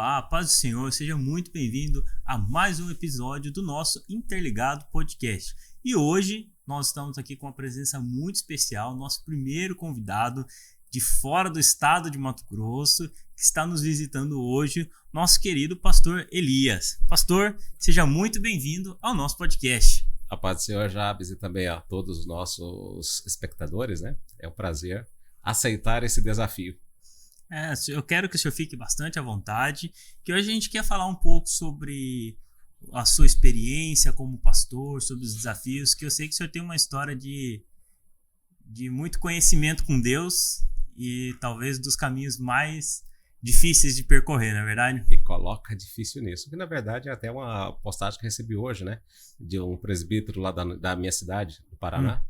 Olá, paz do Senhor, seja muito bem-vindo a mais um episódio do nosso Interligado Podcast. E hoje nós estamos aqui com uma presença muito especial, nosso primeiro convidado de fora do estado de Mato Grosso, que está nos visitando hoje, nosso querido pastor Elias. Pastor, seja muito bem-vindo ao nosso podcast. A paz do Senhor, Jabes, e também a todos os nossos espectadores, né? É um prazer aceitar esse desafio. Eu quero que o senhor fique bastante à vontade, que hoje a gente quer falar um pouco sobre a sua experiência como pastor, sobre os desafios, que eu sei que o senhor tem uma história de muito conhecimento com Deus e talvez dos caminhos mais difíceis de percorrer, não é verdade? E coloca difícil nisso, que na verdade é até uma postagem que recebi hoje, né? De um presbítero lá da minha cidade, do Paraná,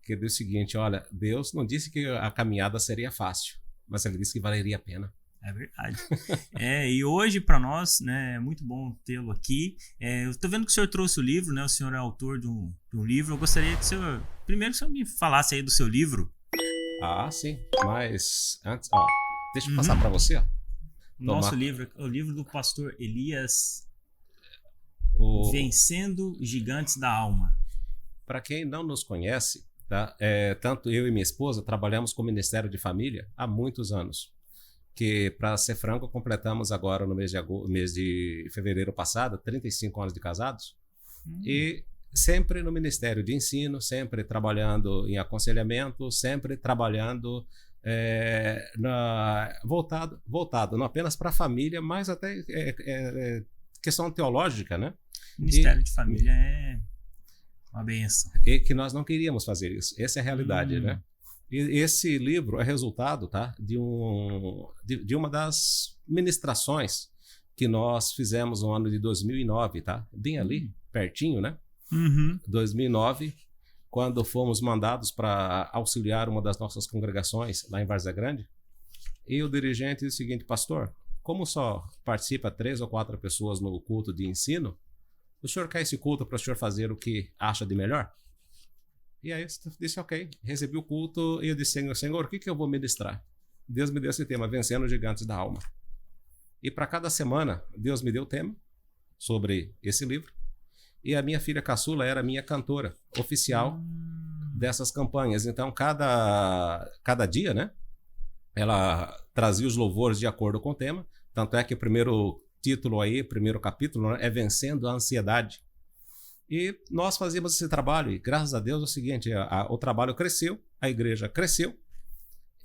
que disse o seguinte: olha, Deus não disse que a caminhada seria fácil, mas ele disse que valeria a pena. É verdade. E hoje para nós, né, é muito bom tê-lo aqui. Eu estou vendo que o senhor trouxe o livro, né? O senhor é autor de um livro. Eu gostaria que o senhor, primeiro, que o senhor me falasse aí do seu livro. Ah, sim. Mas antes, deixa eu passar para você. Nosso livro, o livro do pastor Elias, Vencendo Gigantes da Alma. Para quem não nos conhece, tá? Tanto eu e minha esposa trabalhamos com o Ministério de Família há muitos anos. Que, para ser franco, completamos agora no mês de fevereiro passado 35 anos de casados. E sempre no Ministério de Ensino, sempre trabalhando em aconselhamento, sempre trabalhando voltado não apenas para a família, mas até questão teológica, né? Ministério de Família é uma benção. E que nós não queríamos fazer isso. Essa é a realidade, né? E esse livro é resultado, tá, de uma das ministrações que nós fizemos no ano de 2009, tá? Bem ali, pertinho, né? 2009, quando fomos mandados para auxiliar uma das nossas congregações lá em Várzea Grande. E o dirigente disse o seguinte: pastor, como só participa 3 ou 4 pessoas no culto de ensino, o senhor quer esse culto para o senhor fazer o que acha de melhor? E aí eu disse ok, recebi o culto e eu disse: Senhor, o que eu vou ministrar? Deus me deu esse tema, Vencendo Gigantes da Alma. E para cada semana, Deus me deu o tema sobre esse livro. E a minha filha caçula era minha cantora oficial dessas campanhas. Então, cada dia, né, ela trazia os louvores de acordo com o tema. Tanto é que o primeiro título aí, primeiro capítulo, né, é Vencendo a Ansiedade. E nós fazíamos esse trabalho e, graças a Deus, é o seguinte: o trabalho cresceu, a igreja cresceu,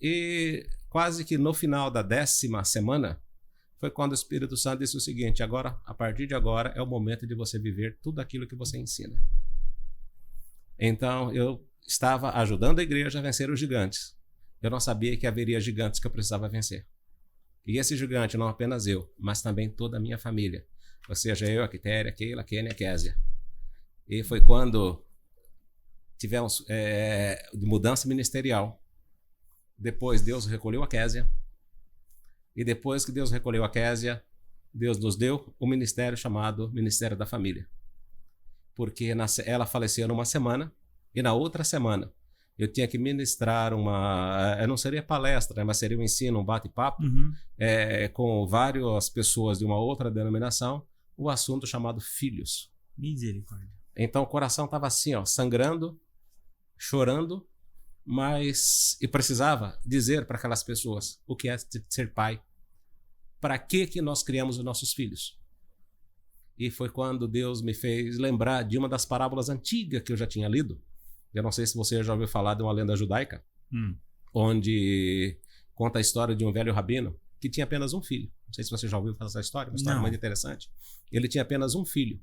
e quase que no final da 10ª semana foi quando o Espírito Santo disse o seguinte: agora, a partir de agora, é o momento de você viver tudo aquilo que você ensina. Então, eu estava ajudando a igreja a vencer os gigantes. Eu não sabia que haveria gigantes que eu precisava vencer. E esse gigante, não apenas eu, mas também toda a minha família. Ou seja, eu, a Quitéria, a Keila, a Kênia, a Késia. E foi quando tivemos mudança ministerial. Depois Deus recolheu a Késia. E depois que Deus recolheu a Késia, Deus nos deu um ministério chamado Ministério da Família. Porque ela faleceu numa semana e na outra semana eu tinha que ministrar não seria palestra, né, mas seria um ensino, um bate-papo com várias pessoas de uma outra denominação, o assunto chamado filhos. Misericórdia. Então o coração estava assim, sangrando, chorando, e precisava dizer para aquelas pessoas o que é ser pai. Para que nós criamos os nossos filhos? E foi quando Deus me fez lembrar de uma das parábolas antigas que eu já tinha lido. Eu não sei se você já ouviu falar de uma lenda judaica, onde conta a história de um velho rabino que tinha apenas um filho. Não sei se você já ouviu falar essa história, uma história muito interessante. Ele tinha apenas um filho.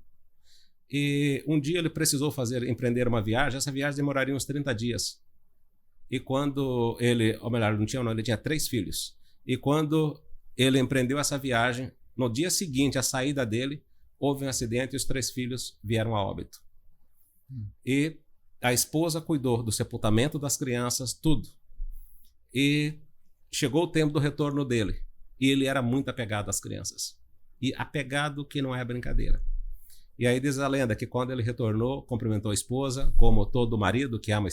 E um dia ele precisou empreender uma viagem. Essa viagem demoraria uns 30 dias. E quando ele tinha 3 filhos. E quando ele empreendeu essa viagem, no dia seguinte, a saída dele, houve um acidente e os 3 filhos vieram a óbito. E a esposa cuidou do sepultamento das crianças, tudo. E chegou o tempo do retorno dele. E ele era muito apegado às crianças. E apegado que não é brincadeira. E aí diz a lenda que quando ele retornou, cumprimentou a esposa, como todo marido que ama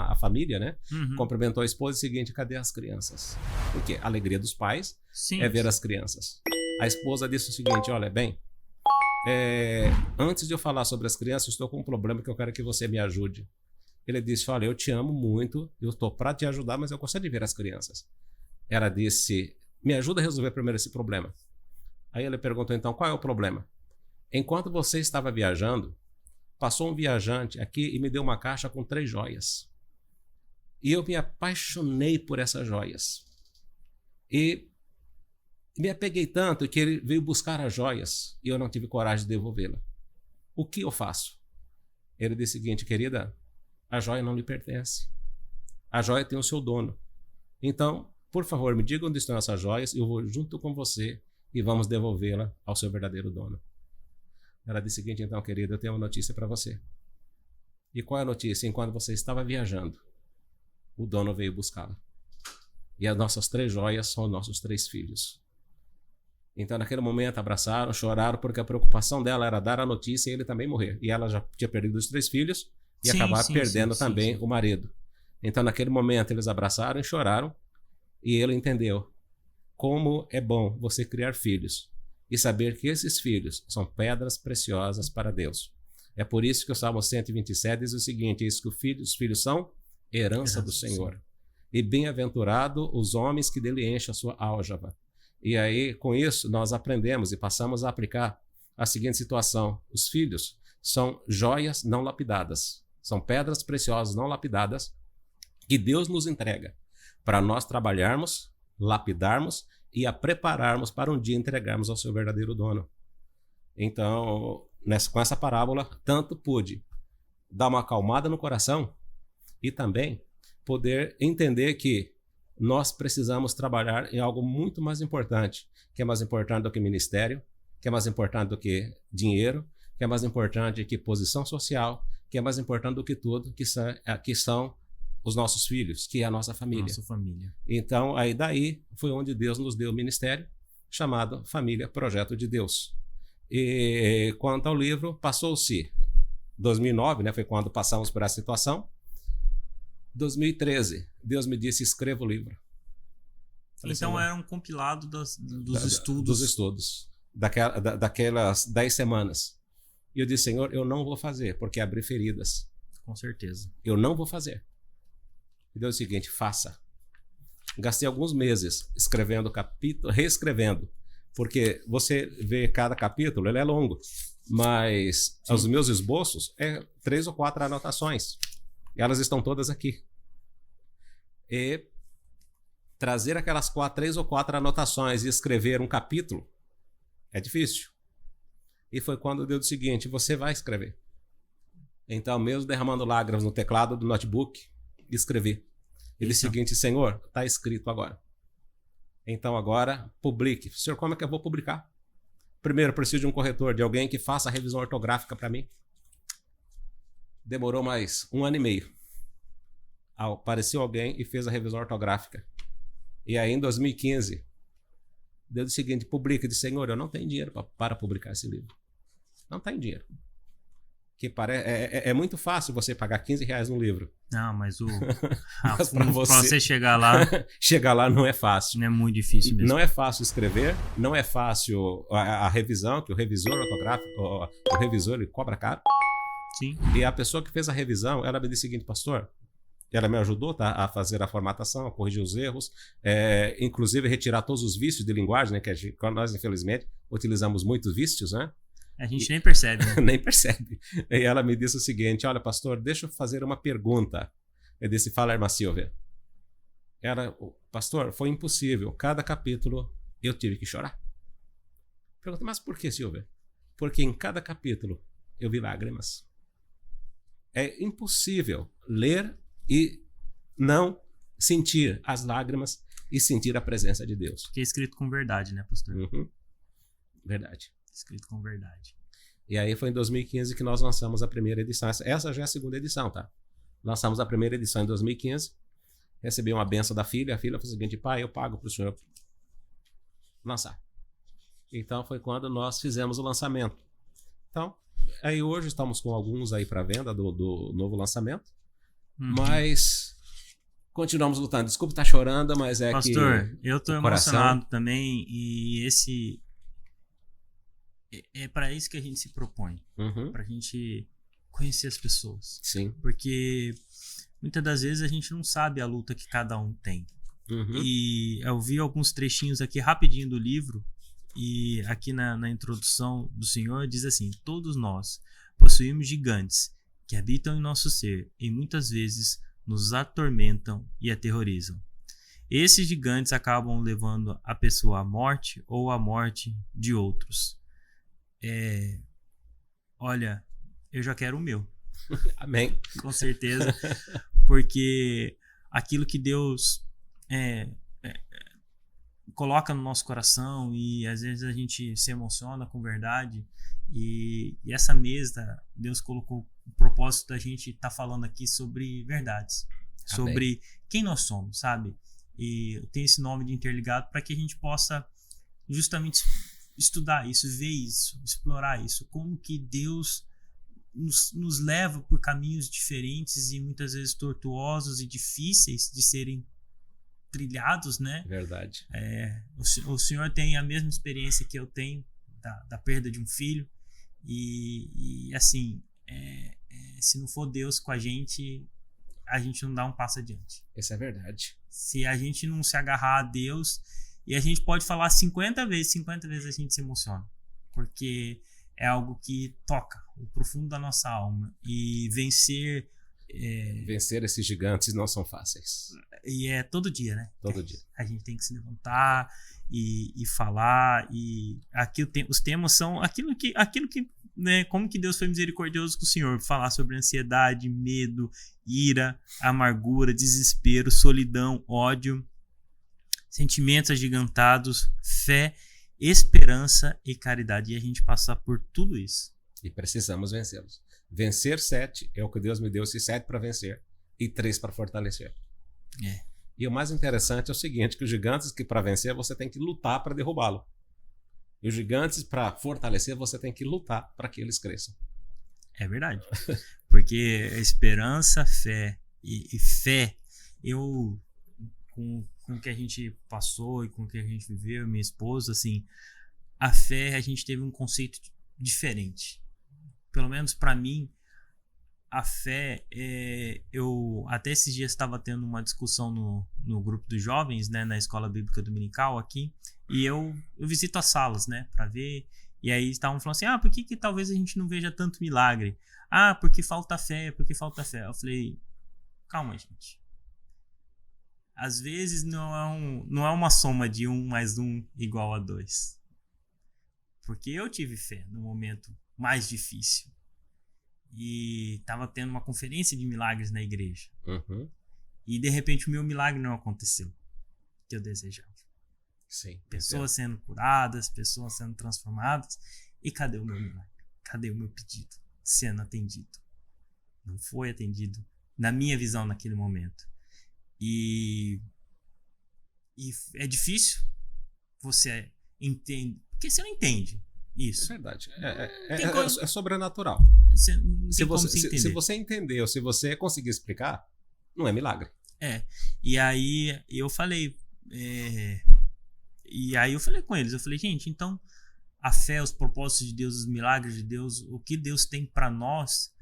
a família, né? Cumprimentou a esposa e o seguinte: cadê as crianças? Porque a alegria dos pais é ver as crianças. A esposa disse o seguinte, olha, bem, antes de eu falar sobre as crianças, eu estou com um problema que eu quero que você me ajude. Ele disse, olha, eu te amo muito, eu estou para te ajudar, mas eu gostaria de ver as crianças. Ela disse, me ajuda a resolver primeiro esse problema. Aí ele perguntou, então, qual é o problema? Enquanto você estava viajando, passou um viajante aqui e me deu uma caixa com 3 joias. E eu me apaixonei por essas joias. E me apeguei tanto que ele veio buscar as joias e eu não tive coragem de devolvê-la. O que eu faço? Ele disse o seguinte, querida, a joia não lhe pertence. A joia tem o seu dono. Então, por favor, me diga onde estão essas joias e eu vou junto com você e vamos devolvê-la ao seu verdadeiro dono. Ela disse o seguinte, então, querida, eu tenho uma notícia para você. E qual é a notícia? Enquanto você estava viajando, o dono veio buscá-la. E as nossas 3 joias são os nossos 3 filhos. Então, naquele momento, abraçaram, choraram, porque a preocupação dela era dar a notícia e ele também morrer. E ela já tinha perdido os 3 filhos e acabar perdendo também o marido. Então, naquele momento, eles abraçaram e choraram. E ele entendeu como é bom você criar filhos e saber que esses filhos são pedras preciosas para Deus. É por isso que o Salmo 127 diz o seguinte, isso que os filhos são herança do Senhor. E bem-aventurado os homens que dele enchem a sua aljava. E aí, com isso, nós aprendemos e passamos a aplicar a seguinte situação. Os filhos são joias não lapidadas. São pedras preciosas não lapidadas que Deus nos entrega para nós trabalharmos, lapidarmos e a prepararmos para um dia entregarmos ao seu verdadeiro dono. Então, com essa parábola, tanto pude dar uma acalmada no coração e também poder entender que nós precisamos trabalhar em algo muito mais importante, que é mais importante do que ministério, que é mais importante do que dinheiro, que é mais importante do que posição social, que é mais importante do que tudo, que são os nossos filhos, que é a nossa família. Nossa família. Então, aí daí foi onde Deus nos deu o ministério, chamado Família Projeto de Deus. E quanto ao livro, passou-se 2009, né, foi quando passamos por essa situação. 2013, Deus me disse, escreva o livro. Falei, então era um compilado dos estudos. Dos estudos, daquelas 10 semanas. E eu disse, Senhor, eu não vou fazer, porque abri feridas. Com certeza. Eu não vou fazer. E Deus disse o seguinte, faça. Gastei alguns meses escrevendo capítulo, reescrevendo, porque você vê cada capítulo, ele é longo, mas sim, os meus esboços é 3 ou 4 anotações. E elas estão todas aqui. E trazer aquelas 3 ou 4 anotações e escrever um capítulo é difícil. E foi quando Deus disse o seguinte, você vai escrever. Então, mesmo derramando lágrimas no teclado do notebook, escrevi. Ele disse o seguinte, Senhor, está escrito agora. Então agora, publique. Senhor, como é que eu vou publicar? Primeiro, preciso de um corretor, de alguém que faça a revisão ortográfica para mim. Demorou mais 1 ano e meio. Apareceu alguém e fez a revisão ortográfica. E aí, em 2015, Deus disse o seguinte, publica. Disse, Senhor, eu não tenho dinheiro para publicar esse livro. Não tem dinheiro. É muito fácil você pagar R$15 num livro. Não, mas mas para você chegar lá... chegar lá não é fácil. Não é muito difícil mesmo. Não é fácil escrever, não é fácil a revisão, que o revisor ortográfico, o revisor, ele cobra caro. Sim. E a pessoa que fez a revisão, ela me disse o seguinte, pastor, ela me ajudou, tá, a fazer a formatação, a corrigir os erros, inclusive retirar todos os vícios de linguagem, né, que nós, infelizmente, utilizamos muitos vícios, né? A gente nem percebe. Né? Nem percebe. E ela me disse o seguinte, olha, pastor, deixa eu fazer uma pergunta. Eu disse, fala, irmã Silvia. Pastor, foi impossível. Cada capítulo eu tive que chorar. Perguntei, mas por que, Silvia? Porque em cada capítulo eu vi lágrimas. É impossível ler e não sentir as lágrimas e sentir a presença de Deus. Que é escrito com verdade, né, pastor? Uhum. Verdade. Escrito com verdade. E aí foi em 2015 que nós lançamos a primeira edição. Essa já é a segunda edição, tá? Lançamos a primeira edição em 2015. Recebi uma benção da filha. A filha falou o seguinte, pai, eu pago para o senhor lançar. Então foi quando nós fizemos o lançamento. Então, aí hoje estamos com alguns aí para venda do novo lançamento. Mas continuamos lutando. Desculpa estar chorando, mas pastor, eu tô emocionado também. E é para isso que a gente se propõe. Pra gente conhecer as pessoas. Sim. Porque muitas das vezes a gente não sabe a luta que cada um tem. E eu vi alguns trechinhos aqui rapidinho do livro, e aqui na introdução do Senhor diz assim: todos nós possuímos gigantes que habitam em nosso ser e muitas vezes nos atormentam e aterrorizam. Esses gigantes acabam levando a pessoa à morte ou à morte de outros. Olha, eu já quero o meu. Amém. Com certeza. Porque aquilo que Deus coloca no nosso coração, e às vezes a gente se emociona com verdade, e essa mesa, Deus colocou o propósito da gente estar falando aqui sobre verdades. Amém. Sobre quem nós somos, sabe? E tem esse nome de Interligado para que a gente possa justamente estudar isso, ver isso, explorar isso, como que Deus nos leva por caminhos diferentes e muitas vezes tortuosos e difíceis de serem trilhados, né? Verdade. O Senhor tem a mesma experiência que eu tenho da perda de um filho, e assim, se não for Deus com a gente não dá um passo adiante. Isso é verdade. Se a gente não se agarrar a Deus, e a gente pode falar 50 vezes a gente se emociona, porque é algo que toca o profundo da nossa alma, e vencer esses gigantes não são fáceis. E é todo dia, né? Todo dia. A gente tem que se levantar e falar, e aqui os temas são aquilo que né, como que Deus foi misericordioso com o Senhor, falar sobre ansiedade, medo, ira, amargura, desespero, solidão, ódio, sentimentos agigantados, fé, esperança e caridade, e a gente passar por tudo isso. E precisamos vencê-los. Vencer 7 é o que Deus me deu, esses 7 para vencer e 3 para fortalecer. E o mais interessante é o seguinte, que os gigantes que para vencer você tem que lutar para derrubá-lo. E os gigantes para fortalecer você tem que lutar para que eles cresçam. É verdade. Porque a esperança, fé e fé, com o que a gente passou e com o que a gente viveu, minha esposa, assim, a fé, a gente teve um conceito diferente. Pelo menos para mim, a fé, eu até esses dias estava tendo uma discussão no grupo dos jovens, né, na escola bíblica dominical aqui, e eu visito as salas, né, para ver, e aí estavam falando assim, por que talvez a gente não veja tanto milagre? Porque falta fé, Eu falei, calma, gente. Às vezes não é uma soma de 1 mais 1 igual a 2. Porque eu tive fé no momento mais difícil. E estava tendo uma conferência de milagres na igreja. E de repente o meu milagre não aconteceu, que eu desejava. Sim. Pessoas sendo curadas, pessoas sendo transformadas. E cadê o meu milagre? Cadê o meu pedido sendo atendido? Não foi atendido na minha visão naquele momento. E é difícil você entender, porque você não entende isso. É verdade. É sobrenatural. Se você entender ou se você conseguir explicar, não é milagre. E aí eu falei com eles, eu falei, gente, então a fé, os propósitos de Deus, os milagres de Deus, o que Deus tem para nós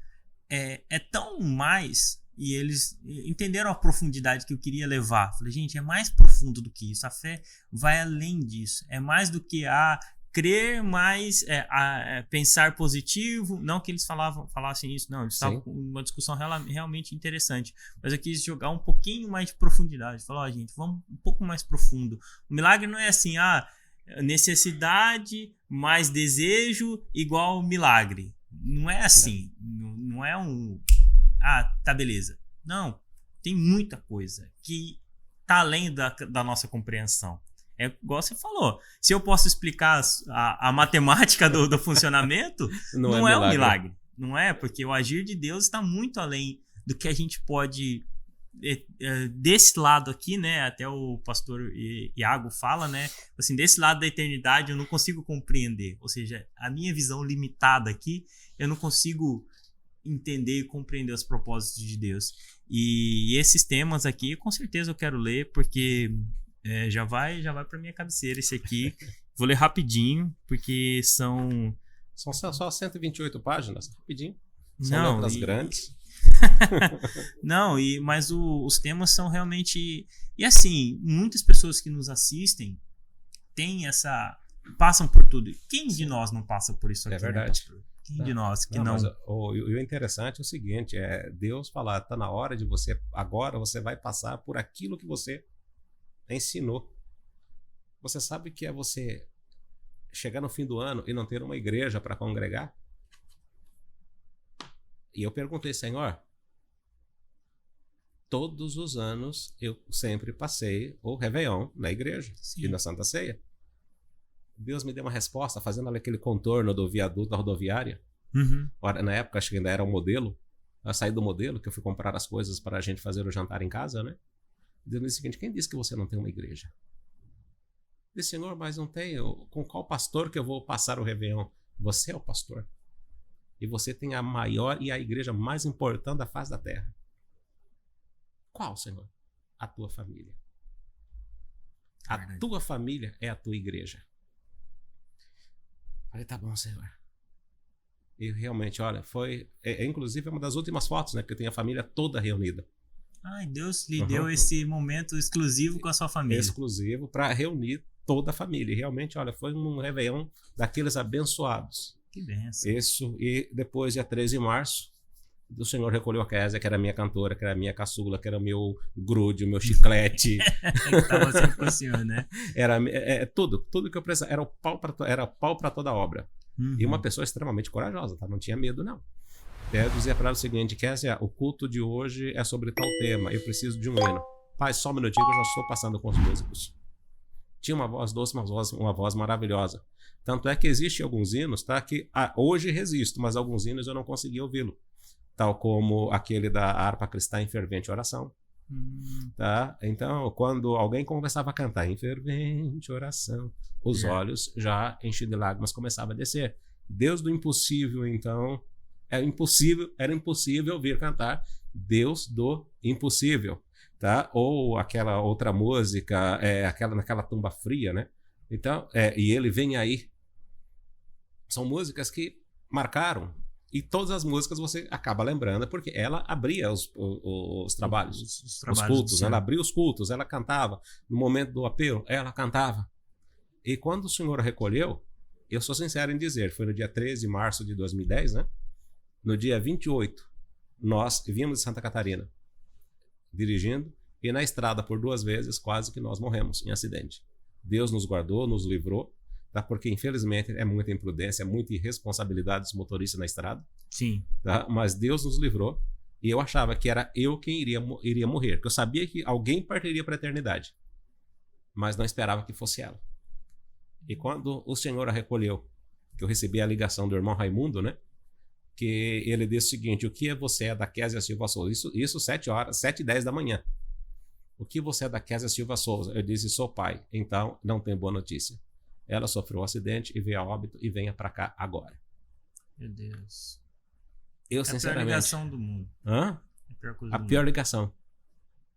é tão mais. E eles entenderam a profundidade que eu queria levar. Falei, gente, é mais profundo do que isso. A fé vai além disso. É mais do que crer, mais pensar positivo. Não que eles falassem isso, não. Eles estavam com uma discussão realmente interessante. Mas eu quis jogar um pouquinho mais de profundidade. Falar, gente, vamos um pouco mais profundo. O milagre não é assim, necessidade mais desejo igual milagre. Não é assim. Não é um... tá, beleza. Não, tem muita coisa que tá além da nossa compreensão. É igual você falou. Se eu posso explicar a matemática do funcionamento, não é um milagre. Não é, porque o agir de Deus está muito além do que a gente pode... desse lado aqui, né? Até o pastor Iago fala, né? Assim, desse lado da eternidade eu não consigo compreender. Ou seja, a minha visão limitada aqui, eu não consigo entender e compreender os propósitos de Deus. E esses temas aqui, com certeza eu quero ler, porque já vai para minha cabeceira esse aqui. Vou ler rapidinho, porque são... São só 128 páginas, rapidinho. São Não, letras grandes. Não, mas os temas são realmente... E assim, muitas pessoas que nos assistem têm passam por tudo. Quem de nós não passa por isso aqui? É verdade. Né, quem de nós que não... Mas o interessante é o seguinte, Deus falar, tá na hora de você, agora você vai passar por aquilo que você ensinou. Você sabe que é você chegar no fim do ano e não ter uma igreja para congregar? E eu perguntei, Senhor, todos os anos eu sempre passei o Réveillon na igreja. Sim. E na Santa Ceia. Deus me deu uma resposta fazendo aquele contorno do viaduto da rodoviária. Uhum. Na época, acho que ainda era um modelo. Eu saí do modelo, que eu fui comprar as coisas para a gente fazer o jantar em casa, né? Deus me disse o seguinte, quem disse que você não tem uma igreja? Eu disse, Senhor, mas não tenho. Com qual pastor que eu vou passar o Réveillon? Você é o pastor. E você tem a maior e a igreja mais importante da face da terra. Qual, Senhor? A tua família. A tua família é a tua igreja. Falei, tá bom, Senhor. E realmente, olha, foi... inclusive, uma das últimas fotos, né? Porque eu tenho a família toda reunida. Ai, Deus lhe deu esse momento exclusivo com a sua família. Exclusivo para reunir toda a família. E realmente, olha, foi um Réveillon daqueles abençoados. Que benção. Isso, e depois, dia 13 de março, o Senhor recolheu a Kézia, que era a minha cantora, que era a minha caçula, que era o meu grude, o meu chiclete. Que tava sempre com o Senhor, né? Era tudo que eu precisava. Era pau para toda a obra. Uhum. E uma pessoa extremamente corajosa, tá? Não tinha medo, não. Eu dizia para ela o seguinte, Kézia, o culto de hoje é sobre tal tema, eu preciso de um hino. Pai, só um minutinho que eu já estou passando com os músicos. Tinha uma voz doce, uma voz maravilhosa. Tanto é que existem alguns hinos, tá? Que hoje resisto, mas alguns hinos eu não consegui ouvi-lo. Tal como aquele da harpa cristã em fervente oração. Tá? Então, quando alguém começava a cantar em fervente oração, os olhos já enchidos de lágrimas começavam a descer. Deus do impossível, então, era impossível ouvir cantar Deus do impossível. Tá? Ou aquela outra música, naquela tumba fria, né? Então, e ele vem aí. São músicas que marcaram. E todas as músicas você acaba lembrando, porque ela abria os trabalhos, os cultos. Ela abria os cultos, ela cantava. No momento do apelo, ela cantava. E quando o Senhor recolheu, eu sou sincero em dizer, foi no dia 13 de março de 2010, né? No dia 28, nós vimos de Santa Catarina, dirigindo, e na estrada por 2 vezes quase que nós morremos em acidente. Deus nos guardou, nos livrou, tá? Porque infelizmente é muita imprudência, é muita irresponsabilidade dos motoristas na estrada. Sim. Tá? Mas Deus nos livrou e eu achava que era eu quem iria morrer, porque eu sabia que alguém partiria para a eternidade, mas não esperava que fosse ela. E quando o Senhor a recolheu, que eu recebi a ligação do irmão Raimundo, né? Que ele disse o seguinte, o que você é da Kézia Silva Souza? Isso 7h10 da manhã. O que você é da Kézia Silva Souza? Eu disse, sou pai, então não tem boa notícia. Ela sofreu um acidente e veio a óbito e venha para cá agora. Meu Deus. Eu, sinceramente... a pior ligação do mundo. Hã? A pior ligação.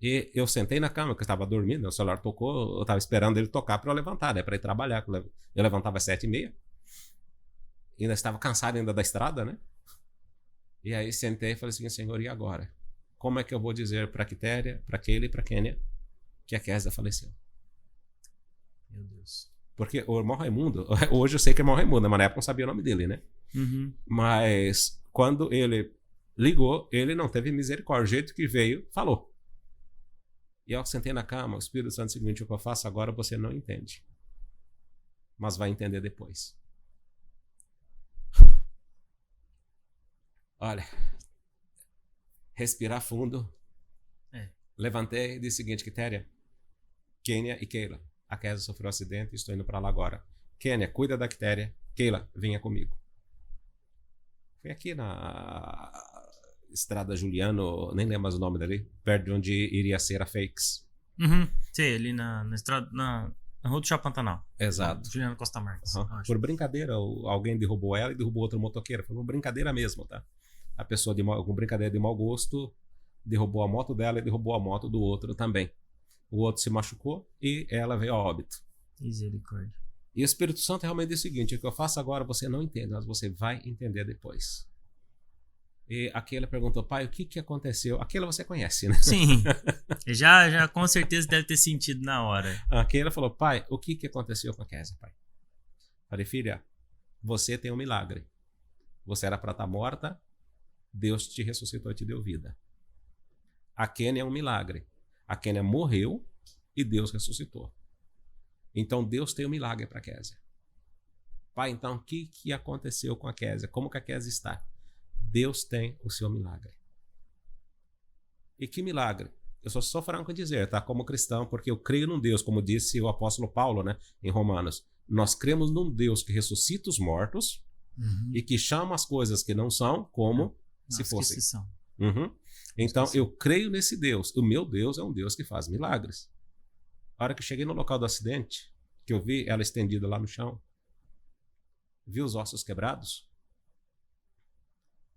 E eu sentei na cama, porque eu estava dormindo, o celular tocou, eu estava esperando ele tocar para eu levantar, né? Para ir trabalhar. Eu levantava às 7h30. Ainda estava cansado ainda da estrada, né? E aí sentei e falei assim, Senhor, e agora? Como é que eu vou dizer para a Quitéria, para Keila e para a Kênia que a Kézia faleceu? Meu Deus. Porque o irmão Raimundo, hoje eu sei que é irmão Raimundo, mas na época eu não sabia o nome dele, né? Uhum. Mas quando ele ligou, ele não teve misericórdia. O jeito que veio, falou. E eu sentei na cama, o Espírito Santo disse o seguinte, o que eu faço agora você não entende. Mas vai entender depois. Olha, respirar fundo. Levantei e disse o seguinte, Quitéria, Kênia e Keila. A Kézia sofreu um acidente e estou indo para lá agora. Kênia, cuida da Quitéria. Keila, venha comigo. Foi aqui na Estrada Juliano, nem lembro mais o nome dali, perto de onde iria ser a Fakes. Uhum. Sim, ali na estrada, na rua do Chapantanal. Exato. Juliano Costa Marques. Uhum. Por brincadeira, alguém derrubou ela e derrubou outro motoqueiro. Foi uma brincadeira mesmo, tá? A pessoa com brincadeira de mau gosto derrubou a moto dela e derrubou a moto do outro também. O outro se machucou e ela veio a óbito. Misericórdia. E o Espírito Santo realmente diz o seguinte: o que eu faço agora você não entende, mas você vai entender depois. E aquela perguntou: pai, o que aconteceu? Aquela você conhece, né? Sim. Já com certeza deve ter sentido na hora. Aquela falou: pai, o que aconteceu com a Kézia, pai? Falei: filha, você tem um milagre. Você era para estar morta, Deus te ressuscitou e te deu vida. A Kênia é um milagre. A Kênia morreu e Deus ressuscitou. Então Deus tem um milagre para a Kézia. Pai, então o que aconteceu com a Kézia? Como que a Kézia está? Deus tem o seu milagre. E que milagre? Eu sou franco em dizer, tá? Como cristão, porque eu creio num Deus, como disse o apóstolo Paulo, né, em Romanos. Nós cremos num Deus que ressuscita os mortos e que chama as coisas que não são como se fossem. Então, eu creio nesse Deus. O meu Deus é um Deus que faz milagres. A hora que eu cheguei no local do acidente, que eu vi ela estendida lá no chão, vi os ossos quebrados.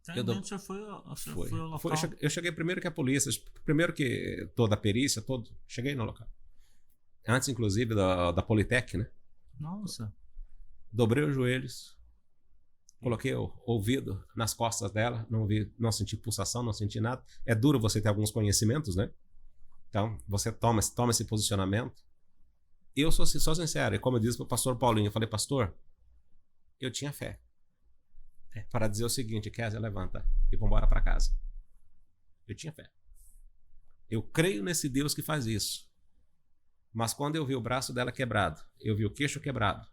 O senhor foi ao local? Eu cheguei primeiro que a polícia, primeiro que toda a perícia, cheguei no local. Antes, inclusive, da Politec, né? Nossa. Dobrei os joelhos, coloquei o ouvido nas costas dela, não senti pulsação, não senti nada. É duro você ter alguns conhecimentos, né? Então, você toma esse posicionamento. Eu sou sincero, e como eu disse para o pastor Paulinho, eu falei: pastor, eu tinha fé. Para dizer o seguinte: Kézia, levanta e vamos embora para casa. Eu tinha fé. Eu creio nesse Deus que faz isso. Mas quando eu vi o braço dela quebrado, eu vi o queixo quebrado,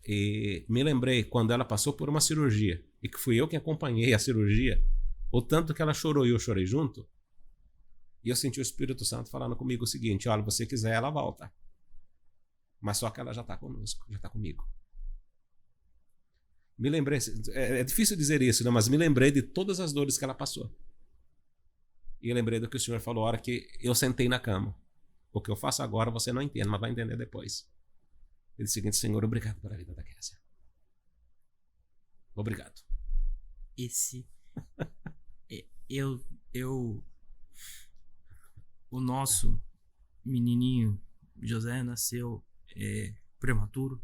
e me lembrei quando ela passou por uma cirurgia, e que fui eu que acompanhei a cirurgia, o tanto que ela chorou e eu chorei junto, e eu senti o Espírito Santo falando comigo o seguinte: olha, você quiser, ela volta. Mas só que ela já está conosco, já está comigo. Me lembrei, é difícil dizer isso, né? Mas me lembrei de todas as dores que ela passou. E eu lembrei do que o Senhor falou a hora que eu sentei na cama. O que eu faço agora você não entende, mas vai entender depois. Ele disse o seguinte: Senhor, obrigado pela vida da Kézia. Obrigado. O nosso menininho José nasceu prematuro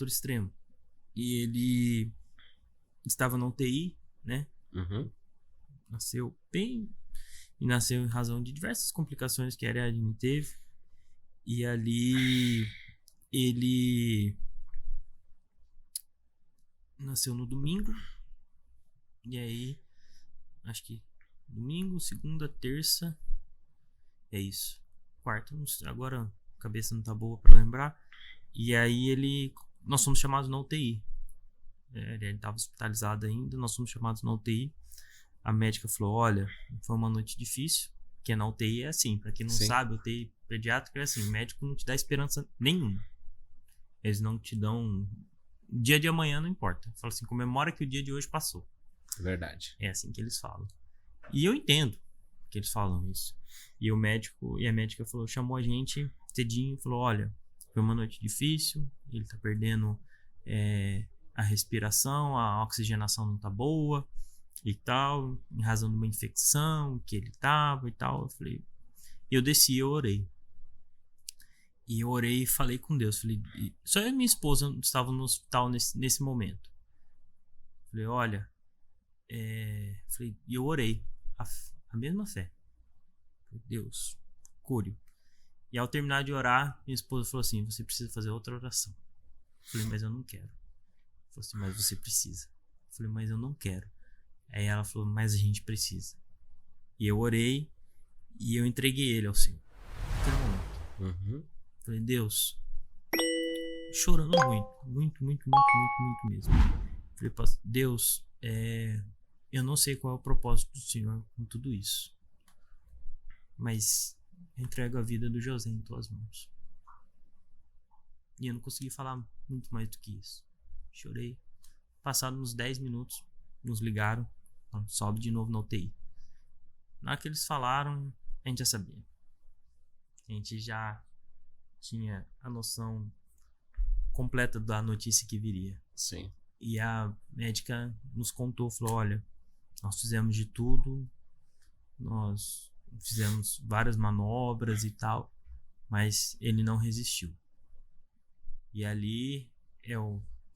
extremo. E ele estava na UTI, né? Nasceu bem. E nasceu em razão de diversas complicações que a Ariadne teve. E ali ele nasceu no domingo. E aí, acho que domingo, segunda, terça. É isso. Quarta, não sei, agora a cabeça não tá boa pra lembrar. E aí nós fomos chamados na UTI. Ele estava hospitalizado ainda, nós fomos chamados na UTI. A médica falou: olha, foi uma noite difícil, porque na UTI é assim, pra quem não sabe, UTI pediátrica é assim, o médico não te dá esperança nenhuma. Eles não te dão... O dia de amanhã não importa. Fala assim: comemora que o dia de hoje passou. Verdade. É assim que eles falam. E eu entendo que eles falam isso. E o médico e a médica chamou a gente cedinho e falou: olha, foi uma noite difícil, ele tá perdendo a respiração, a oxigenação não tá boa e tal, em razão de uma infecção que ele tava e tal. Eu desci, eu orei. E eu orei e falei com Deus. Só eu e minha esposa estavam no hospital nesse momento. Falei: olha, e eu orei a mesma fé. Deus, cure. E ao terminar de orar, minha esposa falou assim: você precisa fazer outra oração. Falei: mas eu não quero. Falei assim: mas você precisa. Falei: mas eu não quero. Aí ela falou: mas a gente precisa. E eu orei e eu entreguei ele ao Senhor. Naquele momento. Falei: Deus, chorando muito mesmo. Falei: Deus, eu não sei qual é o propósito do Senhor com tudo isso, mas entrego a vida do José em tuas mãos. E eu não consegui falar muito mais do que isso. Chorei. Passados uns 10 minutos, nos ligaram: sobe de novo na UTI. Na hora que eles falaram, a gente já sabia. A gente já tinha a noção completa da notícia que viria. Sim. E a médica nos contou, falou: olha, nós fizemos de tudo, nós fizemos várias manobras e tal, mas ele não resistiu. E ali,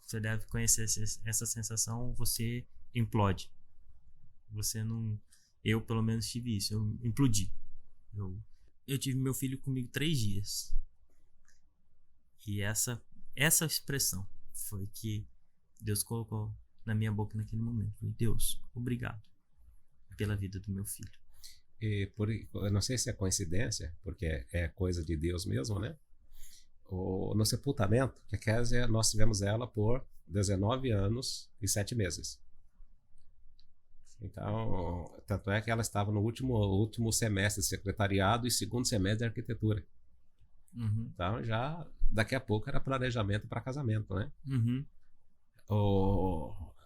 você deve conhecer essa sensação, você implode. Você não... Eu, pelo menos, tive isso. Eu implodi. Eu tive meu filho comigo 3 dias. E essa expressão foi que Deus colocou na minha boca naquele momento. Foi: Deus, obrigado pela vida do meu filho. Eu não sei se é coincidência, porque é coisa de Deus mesmo, né? No sepultamento, que a Kézia, nós tivemos ela por 19 anos e 7 meses. Então, tanto é que ela estava no último semestre de secretariado e segundo semestre de arquitetura. Uhum. Então, já daqui a pouco era planejamento para casamento, né? Uhum.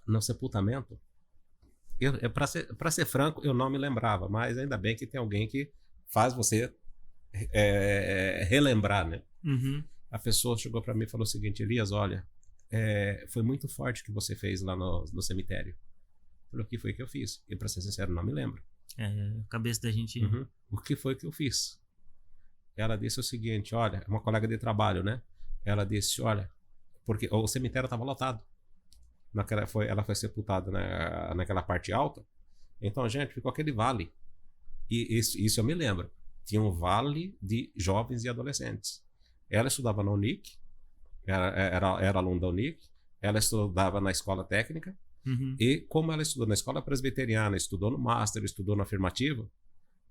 No sepultamento, para ser franco, eu não me lembrava, mas ainda bem que tem alguém que faz você relembrar, né? Uhum. A pessoa chegou para mim e falou o seguinte: Elias, olha, foi muito forte o que você fez lá no cemitério. Eu falei: o que foi que eu fiz? E para ser sincero, não me lembro. A cabeça da gente... Uhum. O que foi que eu fiz? Ela disse o seguinte: olha, uma colega de trabalho, né? Ela disse: olha, porque o cemitério estava lotado. Ela foi sepultada naquela parte alta. Então, gente, ficou aquele vale. E isso eu me lembro. Tinha um vale de jovens e adolescentes. Ela estudava na Unic, era aluna da Unic, ela estudava na escola técnica, Uhum. e como ela estudou na escola presbiteriana, estudou no Master, estudou no afirmativo,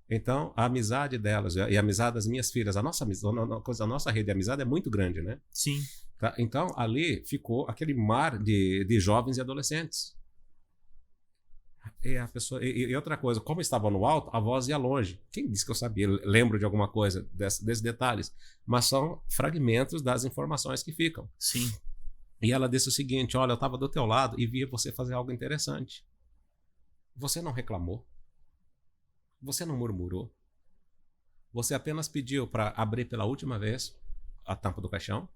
então a amizade delas e a amizade das minhas filhas, a nossa rede de amizade é muito grande, né? Sim. Tá? Então ali ficou aquele mar de jovens e adolescentes. E outra coisa, como estava no alto, a voz ia longe. Quem disse que eu sabia? Eu lembro de alguma coisa desses detalhes, mas são fragmentos das informações que ficam. Sim. E ela disse o seguinte: olha, eu estava do teu lado e via você fazer algo interessante. Você não reclamou. Você não murmurou. Você apenas pediu para abrir pela última vez a tampa do caixão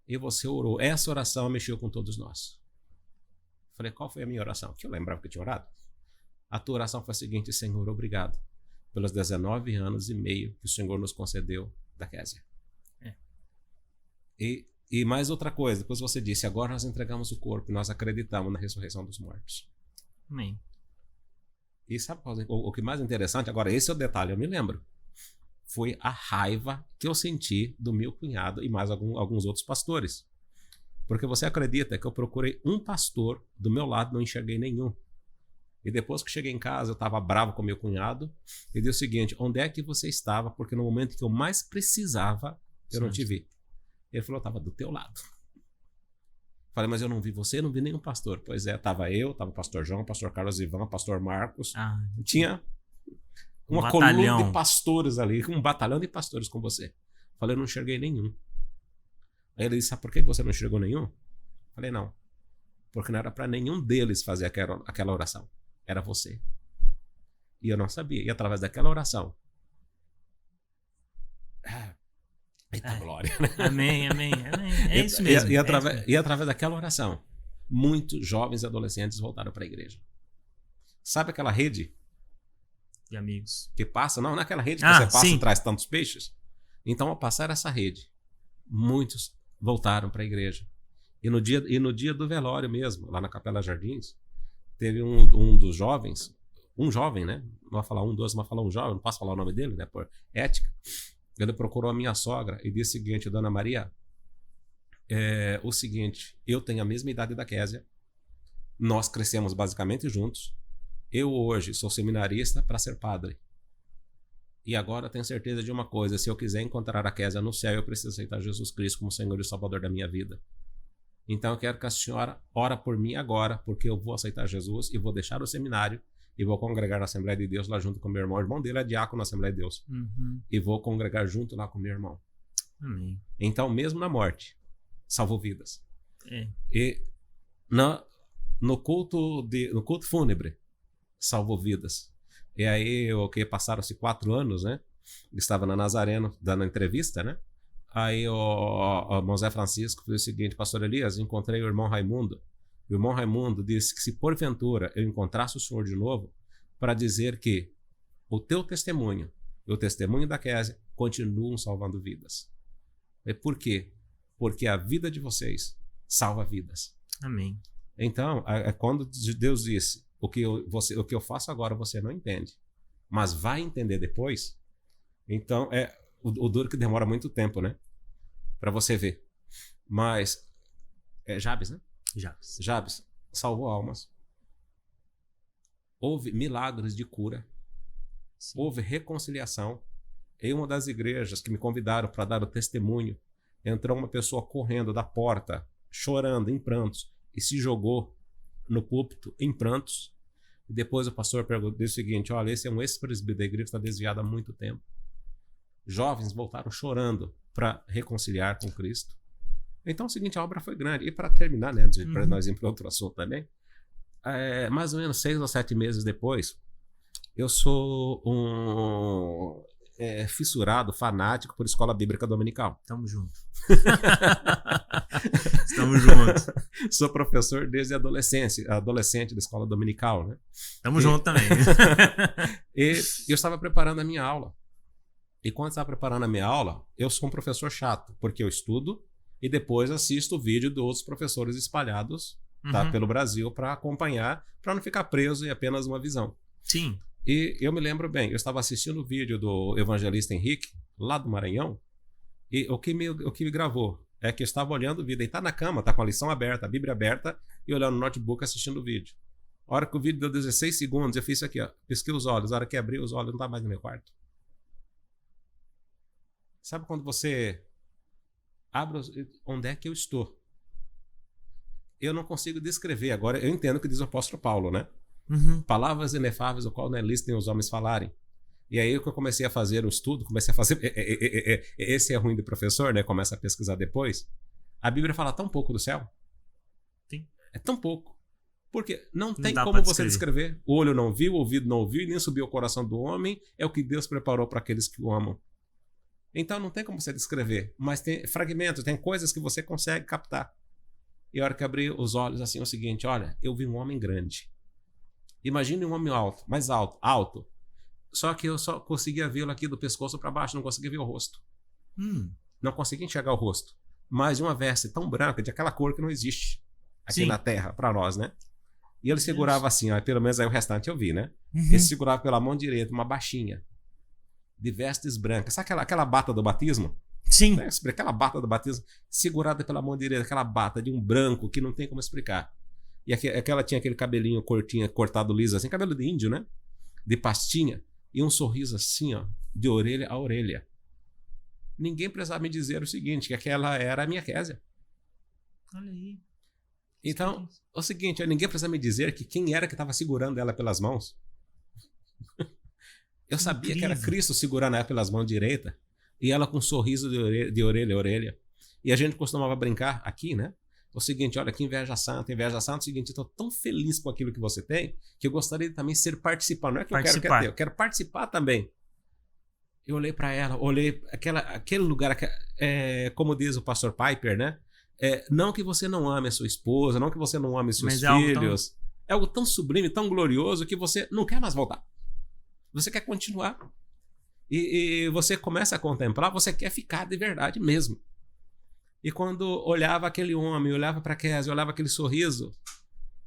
e você orou. Essa oração mexeu com todos nós. Falei: qual foi a minha oração? Que eu lembrava que eu tinha orado. A tua oração foi a seguinte: Senhor, obrigado pelos 19 anos e meio que o Senhor nos concedeu da Kézia. E mais outra coisa, depois você disse: agora nós entregamos o corpo e nós acreditamos na ressurreição dos mortos. Amém. E sabe o que mais interessante? Agora, esse é o detalhe, eu me lembro. Foi a raiva que eu senti do meu cunhado e mais alguns outros pastores. Porque você acredita que eu procurei um pastor do meu lado, não enxerguei nenhum. E depois que cheguei em casa, eu estava bravo com meu cunhado e disse o seguinte: onde é que você estava? Porque no momento que eu mais precisava, eu não te vi. Ele falou: eu estava do teu lado. Falei: mas eu não vi você, não vi nenhum pastor. Pois é, estava eu, estava o pastor João, o pastor Carlos Ivan, o pastor Marcos. Tinha uma coluna de pastores ali, um batalhão de pastores com você. Falei: eu não enxerguei nenhum. Aí ele disse: sabe por que você não enxergou nenhum? Falei: não. Porque não era para nenhum deles fazer aquela oração. Era você. E eu não sabia. E através daquela oração... Eita glória. Amém, amém, amém. É isso mesmo. E através daquela oração, muitos jovens e adolescentes voltaram para a igreja. Sabe aquela rede? De amigos. Que passa? Não, naquela rede que você passa sim. e traz tantos peixes. Então, ao passar essa rede, muitos voltaram para a igreja. E no dia do velório mesmo, lá na Capela Jardins, teve um dos jovens, um jovem, né? Não vou falar dois, mas falar um jovem, não posso falar o nome dele, né? Por ética. Ele procurou a minha sogra e disse o seguinte: Dona Maria, o seguinte, eu tenho a mesma idade da Kézia, nós crescemos basicamente juntos, eu hoje sou seminarista para ser padre. E agora tenho certeza de uma coisa: se eu quiser encontrar a Kézia no céu, eu preciso aceitar Jesus Cristo como Senhor e Salvador da minha vida. Então eu quero que a senhora ore por mim agora, porque eu vou aceitar Jesus e vou deixar o seminário e vou congregar na Assembleia de Deus lá junto com meu irmão. O irmão dele é diácono na Assembleia de Deus. Uhum. E vou congregar junto lá com meu irmão. Amém. Então, mesmo na morte, salvou vidas. E no culto fúnebre, salvou vidas. E aí, passaram-se 4 anos, né? Estava na Nazareno dando entrevista, né? Aí o irmão Zé Francisco fez o seguinte: pastor Elias, encontrei o irmão Raimundo. E o irmão Raimundo disse que se porventura eu encontrasse o senhor de novo, para dizer que o teu testemunho e o testemunho da Kézia continuam salvando vidas. E por quê? Porque a vida de vocês salva vidas. Amém. Então, quando Deus disse, o que eu faço agora você não entende, mas vai entender depois, então o duro que demora muito tempo, né? Para você ver. Mas, Jabes, né? Jabes salvou almas. Houve milagres de cura. Sim. Houve reconciliação. Em uma das igrejas que me convidaram para dar o testemunho, entrou uma pessoa correndo da porta, chorando, em prantos, e se jogou no púlpito em prantos. E depois o pastor perguntou o seguinte: olha, esse é um ex-presbítero da igreja que está desviado há muito tempo. Jovens voltaram chorando para reconciliar com Cristo. Então é o seguinte, a obra foi grande. E para terminar, né, para nós ir para outro assunto também, mais ou menos 6 ou 7 meses depois, eu sou um fissurado, fanático por escola bíblica dominical. Tamo junto. Estamos juntos. Sou professor desde a adolescente da escola dominical, né? Tamo junto também. E eu estava preparando a minha aula. E quando eu estava preparando a minha aula, eu sou um professor chato, porque eu estudo e depois assisto o vídeo de outros professores espalhados pelo Brasil para acompanhar, para não ficar preso em apenas uma visão. Sim. E eu me lembro bem, eu estava assistindo o vídeo do evangelista Henrique, lá do Maranhão, e o que me gravou é que eu estava olhando o vídeo, ele está na cama, está com a lição aberta, a Bíblia aberta, e olhando no notebook assistindo o vídeo. A hora que o vídeo deu 16 segundos, eu fiz isso aqui, ó, pisquei os olhos, a hora que abri os olhos, não está mais no meu quarto. Sabe quando você abre onde é que eu estou? Eu não consigo descrever. Agora, eu entendo o que diz o apóstolo Paulo, né? Palavras inefáveis, o qual não é lícito nem os homens falarem. E aí que eu comecei a fazer um estudo, esse é ruim do professor, né? Começa a pesquisar depois. A Bíblia fala tão pouco do céu. Sim. É tão pouco. Porque não tem como você descrever. O olho não viu, o ouvido não ouviu, e nem subiu ao coração do homem. É o que Deus preparou para aqueles que o amam. Então não tem como você descrever. Mas tem fragmentos, tem coisas que você consegue captar. E a hora que abri os olhos, assim, é o seguinte: olha, eu vi um homem grande. Imagine um homem mais alto. Só que eu só conseguia vê-lo aqui do pescoço para baixo, não conseguia ver o rosto. Não conseguia enxergar o rosto. Mas de uma veste tão branca, de aquela cor que não existe aqui na Terra, para nós, né? E ele segurava assim, ó, pelo menos aí o restante eu vi, né? Ele segurava pela mão direita, uma baixinha, de vestes brancas. Sabe aquela bata do batismo? Sim. Né? Aquela bata do batismo, segurada pela mão direita, aquela bata de um branco que não tem como explicar. E aquela tinha aquele cabelinho curtinho, cortado liso, assim, cabelo de índio, né? De pastinha. E um sorriso assim, ó, de orelha a orelha. Ninguém precisava me dizer o seguinte, que aquela era a minha Késia. Olha aí. Então, o seguinte, ninguém precisava me dizer que quem era que estava segurando ela pelas mãos. Eu sabia que era Cristo segurando ela pelas mãos direita e ela com um sorriso de orelha a orelha. E a gente costumava brincar aqui, né? O seguinte, olha, que inveja santa, o seguinte, eu estou tão feliz com aquilo que você tem, que eu gostaria de também ser participante. Não é que eu quero ter, eu quero participar também. Eu olhei para ela, olhei aquele lugar, como diz o pastor Piper, né? Não que você não ame a sua esposa, não que você não ame seus filhos. É algo tão sublime, tão glorioso, que você não quer mais voltar. Você quer continuar. E você começa a contemplar, você quer ficar de verdade mesmo. E quando olhava aquele homem, olhava para Késia, olhava aquele sorriso,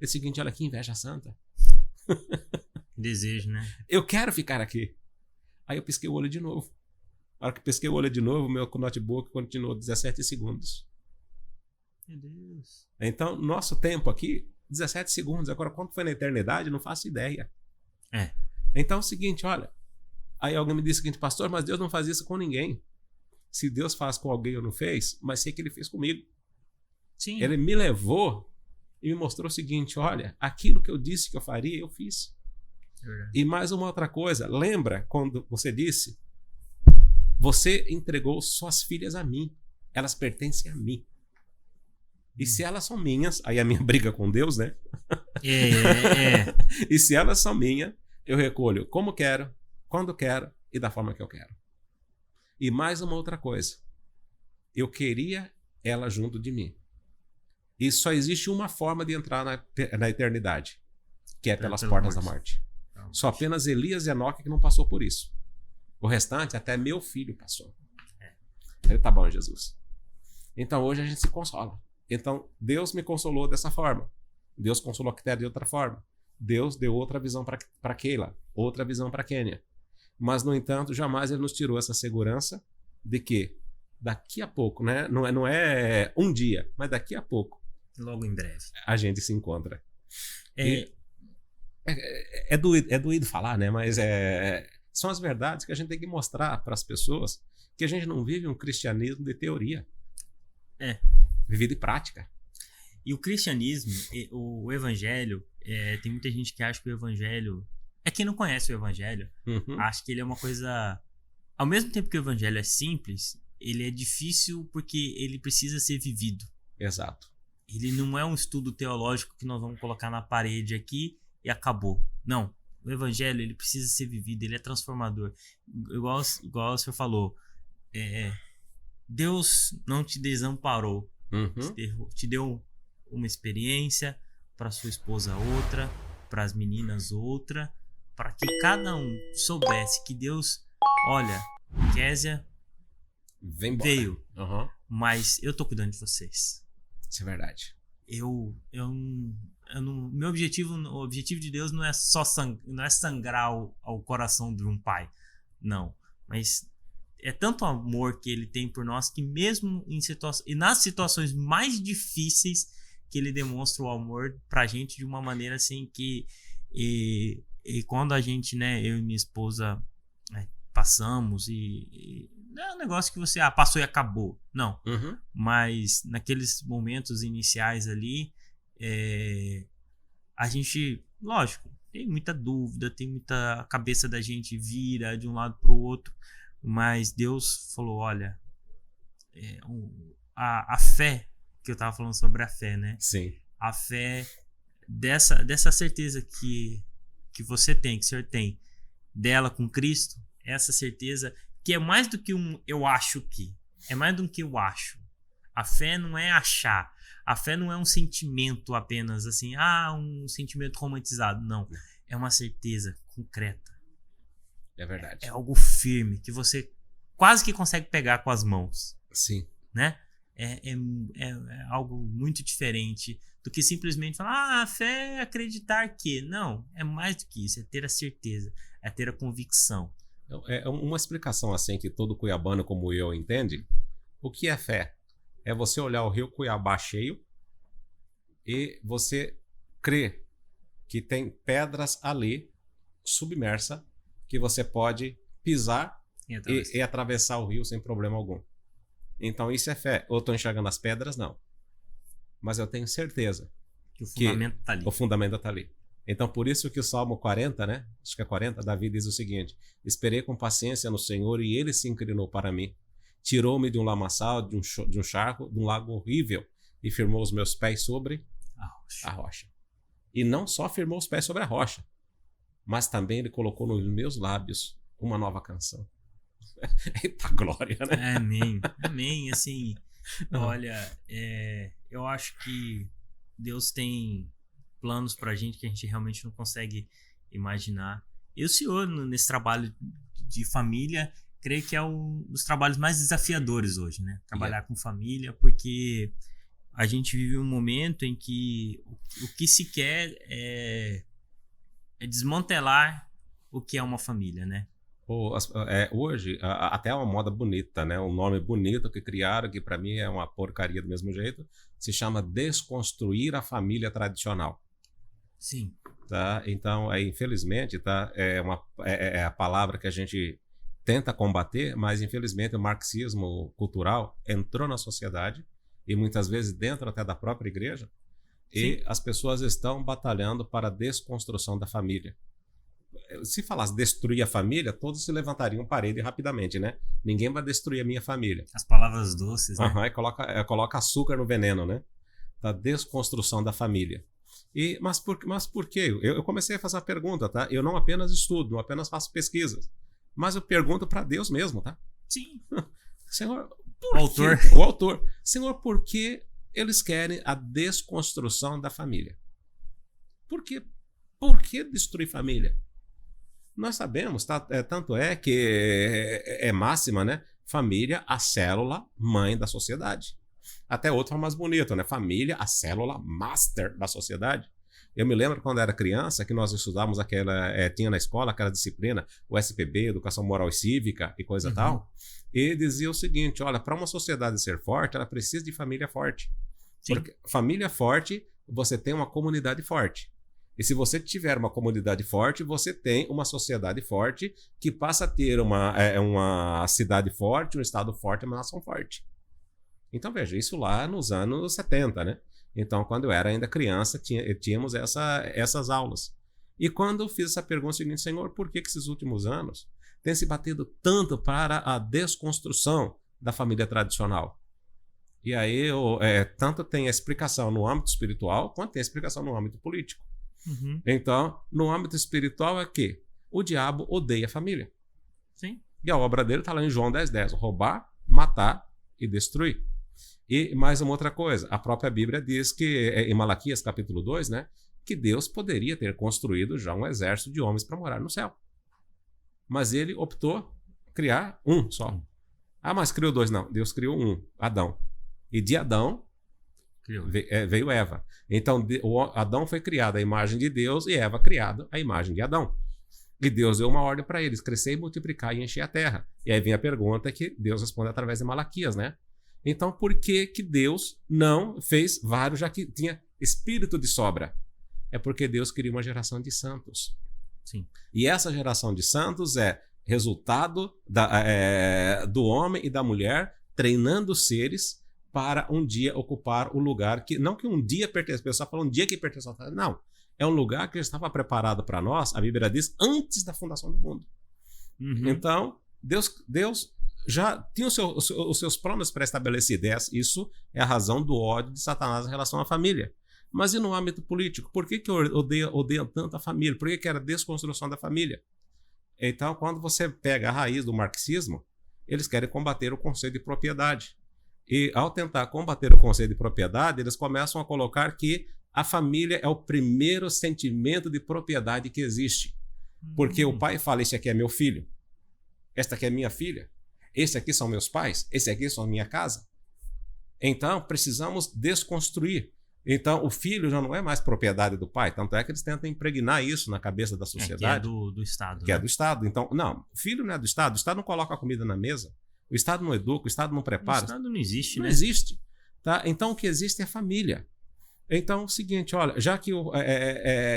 é o seguinte, olha que inveja santa. Desejo, né? Eu quero ficar aqui. Aí eu pisquei o olho de novo. Na hora que pisquei o olho de novo, meu notebook continuou 17 segundos. Meu Deus. Então, nosso tempo aqui, 17 segundos. Agora, quanto foi na eternidade, não faço ideia. Então é o seguinte, olha. Aí alguém me disse o seguinte, pastor, mas Deus não faz isso com ninguém. Se Deus faz com alguém ou não fez, mas sei que ele fez comigo. Sim. Ele me levou e me mostrou o seguinte, olha, aquilo que eu disse que eu faria, eu fiz. E mais uma outra coisa, lembra quando você disse, você entregou suas filhas a mim, elas pertencem a mim. E se elas são minhas, aí a minha briga com Deus, né? E se elas são minhas, eu recolho como quero, quando quero e da forma que eu quero. E mais uma outra coisa. Eu queria ela junto de mim. E só existe uma forma de entrar na eternidade, que é pelas portas da morte. Só apenas Elias e Enoque que não passou por isso. O restante até meu filho passou. Ele tá bom, Jesus. Então hoje a gente se consola. Então Deus me consolou dessa forma. Deus consolou a Quitéria de outra forma. Deus deu outra visão para Keila, outra visão para Kênia. Mas, no entanto, jamais ele nos tirou essa segurança de que daqui a pouco, né? Não é um dia, mas daqui a pouco. Logo em breve. A gente se encontra. É doído falar, né? Mas são as verdades que a gente tem que mostrar para as pessoas que a gente não vive um cristianismo de teoria. Vive de prática. E o cristianismo, o evangelho, tem muita gente que acha que o evangelho... quem não conhece o evangelho, acha que ele é uma coisa... Ao mesmo tempo que o evangelho é simples, ele é difícil porque ele precisa ser vivido. Exato. Ele não é um estudo teológico que nós vamos colocar na parede aqui e acabou. Não. O evangelho, ele precisa ser vivido, ele é transformador. Igual o senhor falou, Deus não te desamparou. Te deu uma experiência, para sua esposa outra, para as meninas outra, para que cada um soubesse que Deus, olha, Késia veio, mas eu tô cuidando de vocês. Isso é verdade. Meu objetivo, o objetivo de Deus não é só não é sangrar o coração de um pai, não, mas é tanto amor que ele tem por nós que mesmo nas situações mais difíceis que ele demonstra o amor pra gente de uma maneira assim que e quando a gente, né, eu e minha esposa passamos não é um negócio que você passou e acabou, não. Mas naqueles momentos iniciais ali, a gente, lógico, tem muita dúvida, tem muita... A cabeça da gente vira de um lado pro outro, mas Deus falou, olha, a fé, que eu tava falando sobre a fé, né? Sim. A fé dessa certeza que você tem, que o senhor tem, dela com Cristo, essa certeza que é mais do que eu acho que. É mais do que eu acho. A fé não é achar. A fé não é um sentimento apenas assim, um sentimento romantizado. Não. É uma certeza concreta. É verdade. É algo firme, que você quase que consegue pegar com as mãos. Sim. Né? É algo muito diferente do que simplesmente falar, a fé é acreditar que. Não, é mais do que isso, é ter a certeza, é ter a convicção. É uma explicação assim que todo cuiabano como eu entende. O que é fé? É você olhar o rio Cuiabá cheio e você crer que tem pedras ali, submersa, que você pode pisar e atravessar o rio sem problema algum. Então isso é fé. Eu estou enxergando as pedras? Não. Mas eu tenho certeza que o fundamento está ali. O fundamento está ali. Então por isso que o Salmo 40, né? Acho que é 40, Davi diz o seguinte: esperei com paciência no Senhor e ele se inclinou para mim. Tirou-me de um lamaçal, de um charco, de um lago horrível e firmou os meus pés sobre a rocha. E não só firmou os pés sobre a rocha, mas também ele colocou nos meus lábios uma nova canção. Eita glória, né? Amém. Amém. Assim, olha, eu acho que Deus tem planos pra gente que a gente realmente não consegue imaginar. E o senhor, nesse trabalho de família, creio que é um dos trabalhos mais desafiadores hoje, né? Trabalhar com família, porque a gente vive um momento em que o que se quer é desmantelar o que é uma família, né? Hoje, até é uma moda bonita, né? Um nome bonito que criaram, que para mim é uma porcaria do mesmo jeito, se chama desconstruir a família tradicional. Sim. Tá? Então, infelizmente, tá? É a palavra que a gente tenta combater, mas infelizmente o marxismo cultural entrou na sociedade e muitas vezes dentro até da própria igreja. Sim. E as pessoas estão batalhando para a desconstrução da família. Se falasse destruir a família, todos se levantariam parede rapidamente, né? Ninguém vai destruir a minha família. As palavras doces, né? E coloca açúcar no veneno, né? Da desconstrução da família. Mas por quê? Eu comecei a fazer a pergunta, tá? Eu não apenas estudo, não apenas faço pesquisas, mas eu pergunto para Deus mesmo, tá? Sim. Senhor, o autor. Senhor, por que eles querem a desconstrução da família? Por que destruir família? Nós sabemos, tá? Tanto é que é máxima, né? Família, a célula mãe da sociedade. Até outro é mais bonito, né? Família, a célula master da sociedade. Eu me lembro quando era criança que nós estudávamos tinha na escola aquela disciplina, o SPB, Educação Moral e Cívica e coisa tal, e dizia o seguinte, olha, para uma sociedade ser forte, ela precisa de família forte. Sim. Porque família forte, você tem uma comunidade forte. E se você tiver uma comunidade forte, você tem uma sociedade forte que passa a ter uma cidade forte, um estado forte, uma nação forte. Então, veja, isso lá nos anos 70, né? Então, quando eu era ainda criança, tínhamos essas aulas. E quando eu fiz essa pergunta, eu seguinte, Senhor, por que esses últimos anos tem se batido tanto para a desconstrução da família tradicional? E aí, tanto tem a explicação no âmbito espiritual, quanto tem a explicação no âmbito político. Então, no âmbito espiritual é que o diabo odeia a família. Sim. E a obra dele está lá em João 10:10, roubar, matar e destruir. E mais uma outra coisa, a própria Bíblia diz que, em Malaquias capítulo 2, né, que Deus poderia ter construído já um exército de homens para morar no céu. Mas ele optou criar um só. Ah, mas criou dois? Não, Deus criou um, Adão. E de Adão veio Eva. Então, Adão foi criado à imagem de Deus e Eva criada à imagem de Adão. E Deus deu uma ordem para eles, crescer e multiplicar e encher a terra. E aí vem a pergunta que Deus responde através de Malaquias, né? Então, por que Deus não fez vários, já que tinha espírito de sobra? É porque Deus queria uma geração de santos. Sim. E essa geração de santos é resultado do homem e da mulher treinando seres para um dia ocupar o lugar que, não que um dia pertence, o pessoal fala um dia que pertence ao Senhor, não. É um lugar que já estava preparado para nós, a Bíblia diz, antes da fundação do mundo. Então, Deus já tinha os seus planos pré-estabelecidos. Isso é a razão do ódio de Satanás em relação à família. Mas e no âmbito político? Por que odeiam tanto a família? Por que era a desconstrução da família? Então, quando você pega a raiz do marxismo, eles querem combater o conceito de propriedade. E ao tentar combater o conceito de propriedade, eles começam a colocar que a família é o primeiro sentimento de propriedade que existe. Porque o pai fala, esse aqui é meu filho, esta aqui é minha filha, esse aqui são meus pais, esse aqui são minha casa. Então, precisamos desconstruir. Então, o filho já não é mais propriedade do pai, tanto é que eles tentam impregnar isso na cabeça da sociedade. Que é do Estado. Que é do Estado. Então, não, o filho não é do Estado, o Estado não coloca a comida na mesa, o Estado não educa, o Estado não prepara. O Estado não existe, né? Não existe. Tá? Então, o que existe é a família. Então, é o seguinte, olha, já que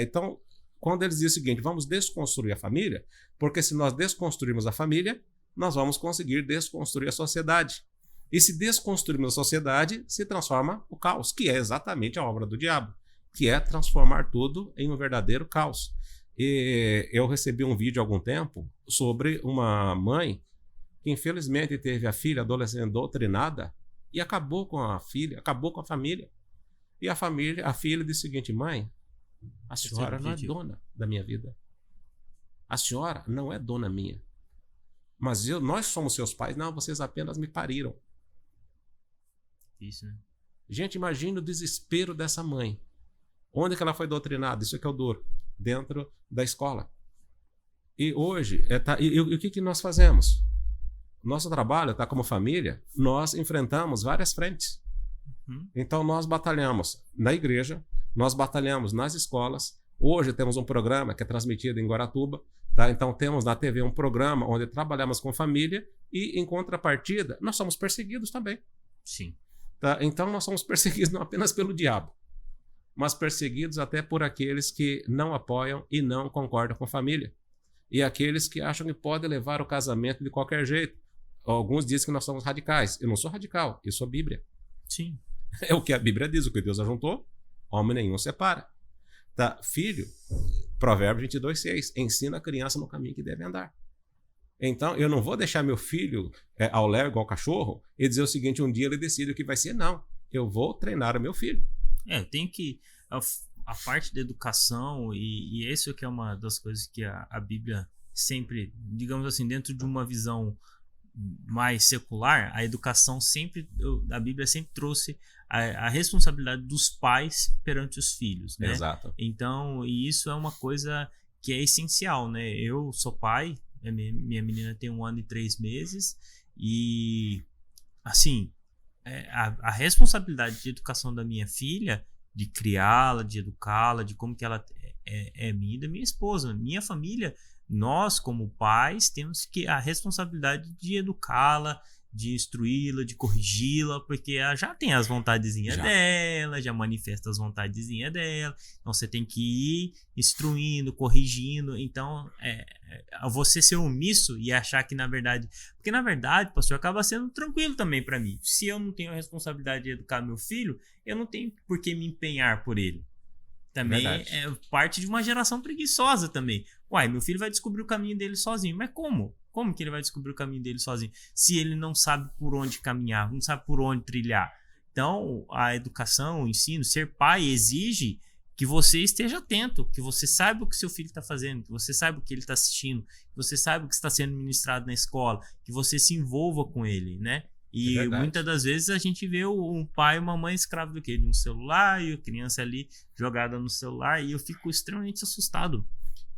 então, quando eles dizem o seguinte, vamos desconstruir a família, porque se nós desconstruirmos a família, nós vamos conseguir desconstruir a sociedade. E se desconstruirmos a sociedade, se transforma o caos, que é exatamente a obra do diabo, que é transformar tudo em um verdadeiro caos. E eu recebi um vídeo há algum tempo sobre uma mãe que infelizmente teve a filha adolescente doutrinada e acabou com a filha, acabou com a família. E a filha disse o seguinte, mãe, a senhora não é dona da minha vida. A senhora não é dona minha. Mas nós somos seus pais. Não, vocês apenas me pariram. Isso, né? Gente, imagina o desespero dessa mãe. Onde que ela foi doutrinada? Isso é que é o duro. Dentro da escola. E hoje, e o que nós fazemos? Nosso trabalho, como família, nós enfrentamos várias frentes. Então, nós batalhamos na igreja, nós batalhamos nas escolas. Hoje temos um programa que é transmitido em Guaratuba. Tá? Então, temos na TV um programa onde trabalhamos com família e, em contrapartida, nós somos perseguidos também. Sim. Tá? Então, nós somos perseguidos não apenas pelo diabo, mas perseguidos até por aqueles que não apoiam e não concordam com a família. E aqueles que acham que podem levar o casamento de qualquer jeito. Alguns dizem que nós somos radicais. Eu não sou radical, eu sou Bíblia. Sim. É o que a Bíblia diz, o que Deus ajuntou, homem nenhum separa. Tá? Filho, Provérbios 22:6, ensina a criança no caminho que deve andar. Então, eu não vou deixar meu filho ao léu igual cachorro e dizer o seguinte, um dia ele decide o que vai ser. Não, eu vou treinar o meu filho. Tem que... A parte da educação, e isso que é uma das coisas que a Bíblia sempre, digamos assim, dentro de uma visão mais secular, a educação sempre, a Bíblia sempre trouxe a responsabilidade dos pais perante os filhos, né? Exato. Então, e isso é uma coisa que é essencial, né? Eu sou pai, minha menina tem 1 ano e 3 meses e, assim, a responsabilidade de educação da minha filha, de criá-la, de educá-la, de como que ela é minha e da minha esposa. Minha família, nós como pais temos a responsabilidade de educá-la, de instruí-la, de corrigi-la, porque ela já tem as vontadezinhas dela, já manifesta as vontadezinhas dela, então você tem que ir instruindo, corrigindo. Então, você ser omisso e achar que na verdade, porque na verdade, pastor, acaba sendo tranquilo também para mim. Se eu não tenho a responsabilidade de educar meu filho, eu não tenho por que me empenhar por ele. Também é parte de uma geração preguiçosa também. Uai, meu filho vai descobrir o caminho dele sozinho. Mas como? Como que ele vai descobrir o caminho dele sozinho? Se ele não sabe por onde caminhar, não sabe por onde trilhar. Então, a educação, o ensino, ser pai exige que você esteja atento, que você saiba o que seu filho está fazendo, que você saiba o que ele está assistindo, que você saiba o que está sendo ministrado na escola, que você se envolva com ele, né? E muitas das vezes a gente vê um pai e uma mãe escravo do quê? De um celular, e a criança ali jogada no celular, e eu fico extremamente assustado.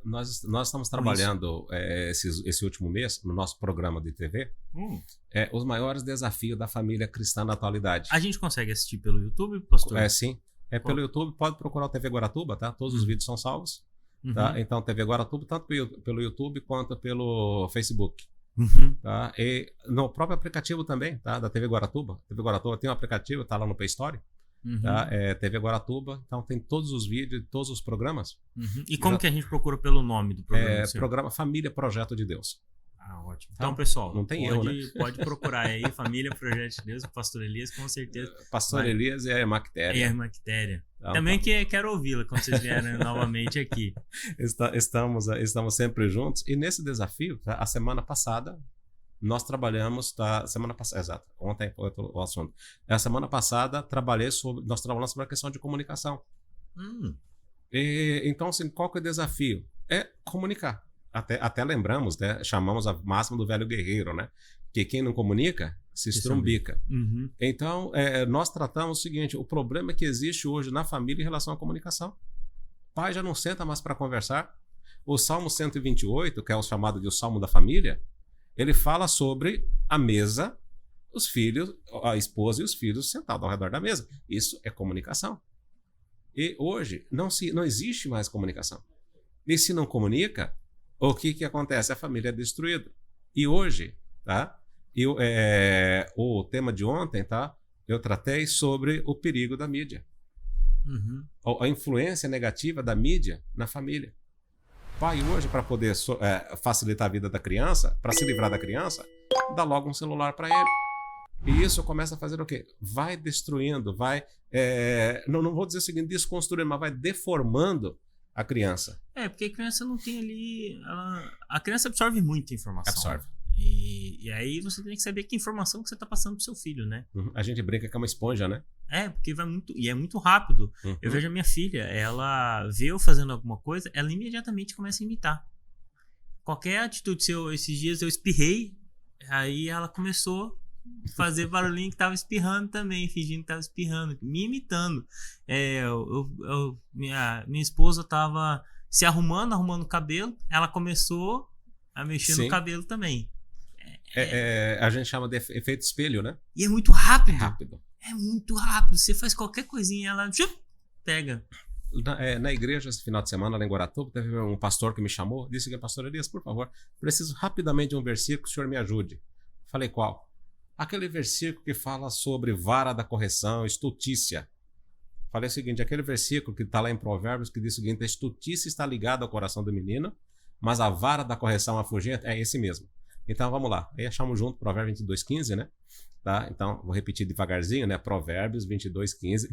Nós estamos trabalhando esse último mês no nosso programa de TV os maiores desafios da família cristã na atualidade. A gente consegue assistir pelo YouTube, pastor? Sim. Pelo YouTube, pode procurar o TV Guaratuba, tá? Todos os vídeos são salvos. Tá? Então, TV Guaratuba, tanto pelo YouTube quanto pelo Facebook. Tá? E no próprio aplicativo também, tá? Da TV Guaratuba. TV Guaratuba tem um aplicativo, tá lá no Play Store. Tá? TV Guaratuba, então tem todos os vídeos, todos os programas. E como que a gente procura pelo nome do programa? Programa Família Projeto de Deus. Ah, ótimo. Então, pessoal, não tem erro, né? Pode procurar aí Família Projeto de Deus, com o Pastor Elias, com certeza. Pastor Elias e a Irmã Quitéria. E a Irmã Quitéria. Também quero ouvi-la quando vocês vierem novamente aqui. Estamos sempre juntos. E nesse desafio, tá? A semana passada, nós trabalhamos, tá? Semana passada, exato. Ontem foi o assunto. A semana passada, nós trabalhamos sobre a questão de comunicação. Então, assim, qual que é o desafio? É comunicar. Até lembramos, né? Chamamos a máxima do velho guerreiro, né? Que quem não comunica se estrumbica. Então, nós tratamos o seguinte: o problema que existe hoje na família em relação à comunicação. O pai já não senta mais para conversar. O Salmo 128, que é o chamado de o Salmo da Família, ele fala sobre a mesa, os filhos, a esposa e os filhos sentados ao redor da mesa. Isso é comunicação. E hoje não existe mais comunicação. E se não comunica, o que acontece? A família é destruída. E hoje, tá? O tema de ontem, tá? Eu tratei sobre o perigo da mídia. A influência negativa da mídia na família. Pai hoje, para poder facilitar a vida da criança, para se livrar da criança, dá logo um celular para ele. E isso começa a fazer o quê? Vai destruindo, não vou dizer o seguinte, desconstruindo, mas vai deformando a criança. Porque a criança não tem ali... A criança absorve muita informação. Absorve. E aí você tem que saber que informação que você está passando pro seu filho, né? A gente brinca que é uma esponja, né? Porque vai muito... E é muito rápido. Eu vejo a minha filha, ela vê eu fazendo alguma coisa, ela imediatamente começa a imitar. Qualquer atitude, esses dias eu espirrei, aí ela começou a fazer barulhinho que tava espirrando também, fingindo que tava espirrando, me imitando. Minha esposa tava se arrumando o cabelo, ela começou a mexer no cabelo também. A gente chama de efeito espelho, né? E é muito rápido. É muito rápido. Você faz qualquer coisinha, ela pega. Na igreja, esse final de semana, lá em Guaratuba, teve um pastor que me chamou, disse que, pastor Elias, por favor, preciso rapidamente de um versículo, que o senhor me ajude. Falei, qual? Aquele versículo que fala sobre vara da correção, estultícia. Falei o seguinte, aquele versículo que está lá em Provérbios, que diz o seguinte: a estultícia está ligada ao coração do menino, mas a vara da correção afugenta, é esse mesmo. Então vamos lá, aí achamos junto Provérbios 22:15, né? Tá? Então vou repetir devagarzinho, né? Provérbios 22:15,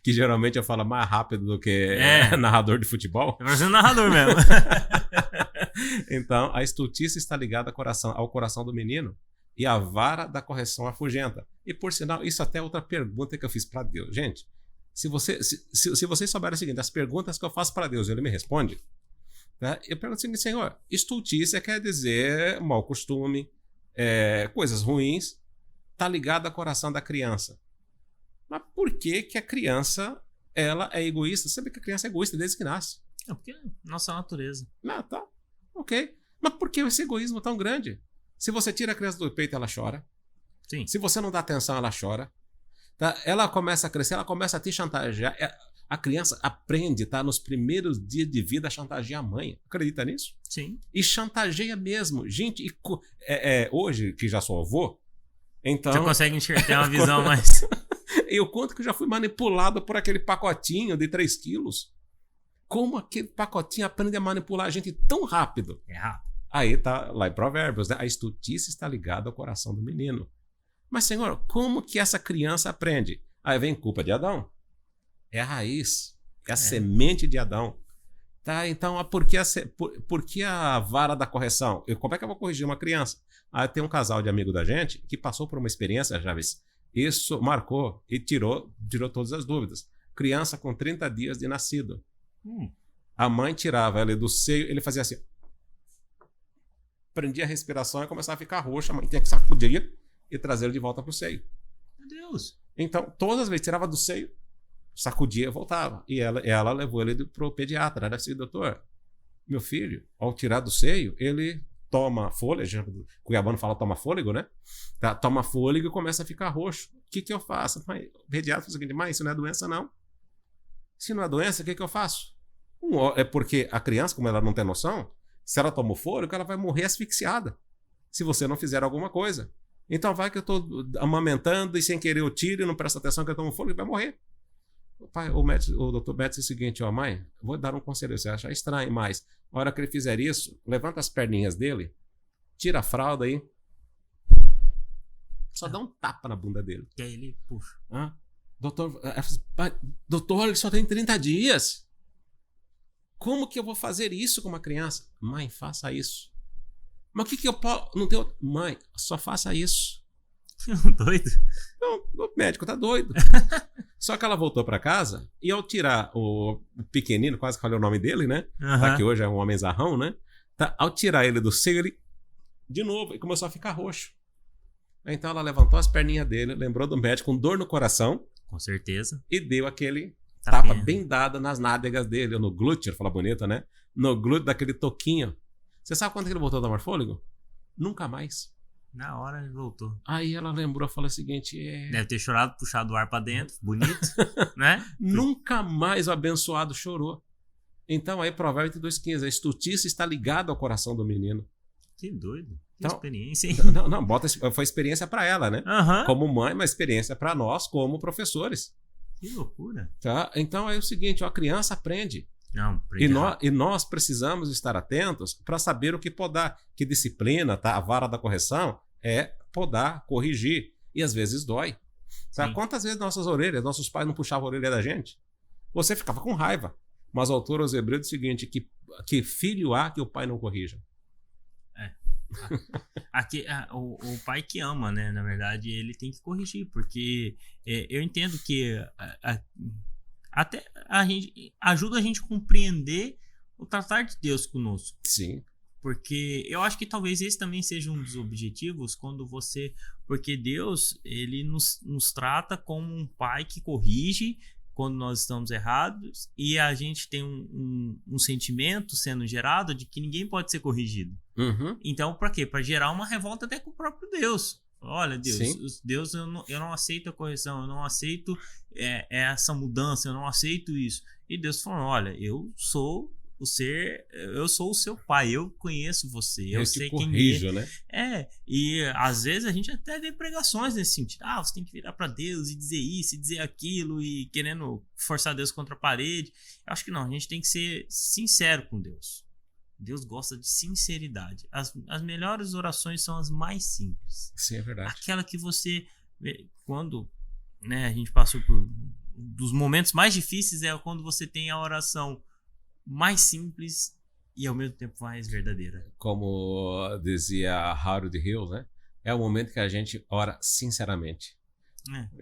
que geralmente eu falo mais rápido do que narrador de futebol. Vai ser narrador mesmo. Então, a estultícia está ligada ao coração do menino e a vara da correção afugenta. E por sinal, isso até é outra pergunta que eu fiz para Deus. Gente, se vocês souberem o seguinte, as perguntas que eu faço para Deus, ele me responde. Tá? Eu pergunto o seguinte, Senhor, estultícia quer dizer mau costume, coisas ruins, está ligado ao coração da criança. Mas por que a criança ela é egoísta? Você sabe que a criança é egoísta desde que nasce. É porque é nossa natureza. Não, tá. Ok. Mas por que esse egoísmo tão grande? Se você tira a criança do peito, ela chora. Sim. Se você não dá atenção, ela chora. Tá? Ela começa a crescer, ela começa a te chantagear. A criança aprende, tá? Nos primeiros dias de vida, a chantagear a mãe. Acredita nisso? Sim. E chantageia mesmo. Gente, hoje, que já sou avô, então... Você consegue enxergar uma visão mais... Eu conto que eu já fui manipulado por aquele pacotinho de 3 quilos. Como aquele pacotinho aprende a manipular a gente tão rápido? É rápido. Aí tá lá em Provérbios, né? A estultice está ligada ao coração do menino. Mas, Senhor, como que essa criança aprende? Aí vem culpa de Adão. É a raiz, é a semente de Adão. Tá? Então, por que a vara da correção? Como é que eu vou corrigir uma criança? Aí tem um casal de amigo da gente que passou por uma experiência, Javes. Isso marcou e tirou todas as dúvidas. Criança com 30 dias de nascido. A mãe tirava ele do seio, ele fazia assim. Prendia a respiração e começava a ficar roxa. A mãe tinha que sacudir e trazer ele de volta para o seio. Meu Deus. Então, todas as vezes tirava do seio, sacudia e voltava. E ela levou ele para o pediatra. Ela disse, doutor, meu filho, ao tirar do seio, ele toma fôlego. Cuiabano fala toma fôlego, né? Tá, toma fôlego e começa a ficar roxo. O que eu faço? Mãe, o pediatra fala o seguinte, mãe, isso não é doença, não. Se não é doença, o que eu faço? É porque a criança, como ela não tem noção, se ela toma o fôlego, ela vai morrer asfixiada. Se você não fizer alguma coisa. Então vai que eu estou amamentando e sem querer eu tiro e não presta atenção que eu tomo fôlego, vai morrer. O doutor Beto disse o seguinte, ó, mãe, vou dar um conselho, você acha estranho, mas na hora que ele fizer isso, levanta as perninhas dele, tira a fralda aí, só dá um tapa na bunda dele. E aí ele puxa. Doutor, ele só tem 30 dias. Como que eu vou fazer isso com uma criança? Mãe, faça isso. Mas o que eu posso... Não tem outro... Mãe, só faça isso. Doido? Não, o médico tá doido. Só que ela voltou para casa e ao tirar o pequenino, quase que falei o nome dele, né? Tá, que hoje é um homem zarrão, né? Tá, ao tirar ele do seio, ele de novo, ele começou a ficar roxo. Então ela levantou as perninhas dele, lembrou do médico com dor no coração. Com certeza. E deu aquele tapa bem dada nas nádegas dele, ou no glúteo, fala bonito, né? No glúteo daquele toquinho. Você sabe quando ele voltou a tomar fôlego? Nunca mais. Na hora ele voltou. Aí ela lembrou, falou o seguinte... Deve ter chorado, puxado o ar pra dentro, bonito, né? Nunca mais o abençoado chorou. Então aí Provérbios 22:15, a estultice está ligada ao coração do menino. Que doido. Que então, experiência, hein? Não, foi experiência para ela, né? Como mãe, mas experiência para nós como professores. Que loucura. Tá? Então é o seguinte, a criança aprende. Não, e nós precisamos estar atentos para saber o que podar. Que disciplina, tá? A vara da correção é podar, corrigir. E às vezes dói. Tá? Quantas vezes nossos pais não puxavam a orelha da gente? Você ficava com raiva. Mas o autor aos Hebreus diz o seguinte, que filho há que o pai não corrija. Aqui, o pai que ama, né? Na verdade, ele tem que corrigir. Porque eu entendo que... até a gente ajuda a gente a compreender o tratar de Deus conosco. Sim. Porque eu acho que talvez esse também seja um dos objetivos quando você... Porque Deus, ele nos trata como um pai que corrige quando nós estamos errados e a gente tem um sentimento sendo gerado de que ninguém pode ser corrigido. Então, para quê? Para gerar uma revolta até com o próprio Deus. Olha, Deus, eu não aceito a correção, eu não aceito essa mudança, eu não aceito isso. E Deus falou, olha, eu sou o seu pai, eu conheço você, eu sei corrijo, quem né? E às vezes a gente até vê pregações nesse sentido. Você tem que virar para Deus e dizer isso, e dizer aquilo, e querendo forçar Deus contra a parede. Eu acho que não, a gente tem que ser sincero com Deus. Deus gosta de sinceridade. As melhores orações são as mais simples. Sim, é verdade. Aquela que você... Quando a gente passou por... Dos momentos mais difíceis é quando você tem a oração mais simples e ao mesmo tempo mais verdadeira. Como dizia Harold Hill, né? É o momento que a gente ora sinceramente.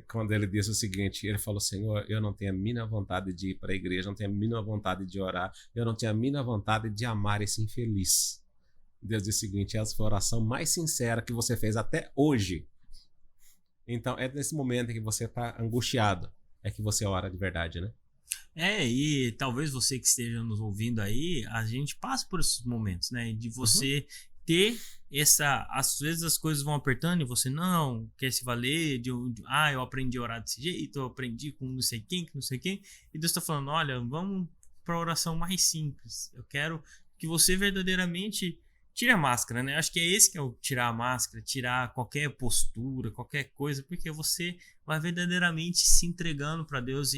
Quando ele disse o seguinte, ele falou, Senhor, eu não tenho a mínima vontade de ir para a igreja, não tenho a mínima vontade de orar, eu não tenho a mínima vontade de amar esse infeliz. Deus disse o seguinte, essa foi a oração mais sincera que você fez até hoje. Então é nesse momento em que você está angustiado, é que você ora de verdade, né? E talvez você que esteja nos ouvindo aí, a gente passa por esses momentos, né? De você ter essa... Às vezes as coisas vão apertando e você não quer se valer eu aprendi a orar desse jeito, eu aprendi com não sei quem, e Deus está falando, olha, vamos para a oração mais simples. Eu quero que você verdadeiramente tire a máscara, né? Acho que é esse que é o tirar a máscara, tirar qualquer postura, qualquer coisa, porque você vai verdadeiramente se entregando para Deus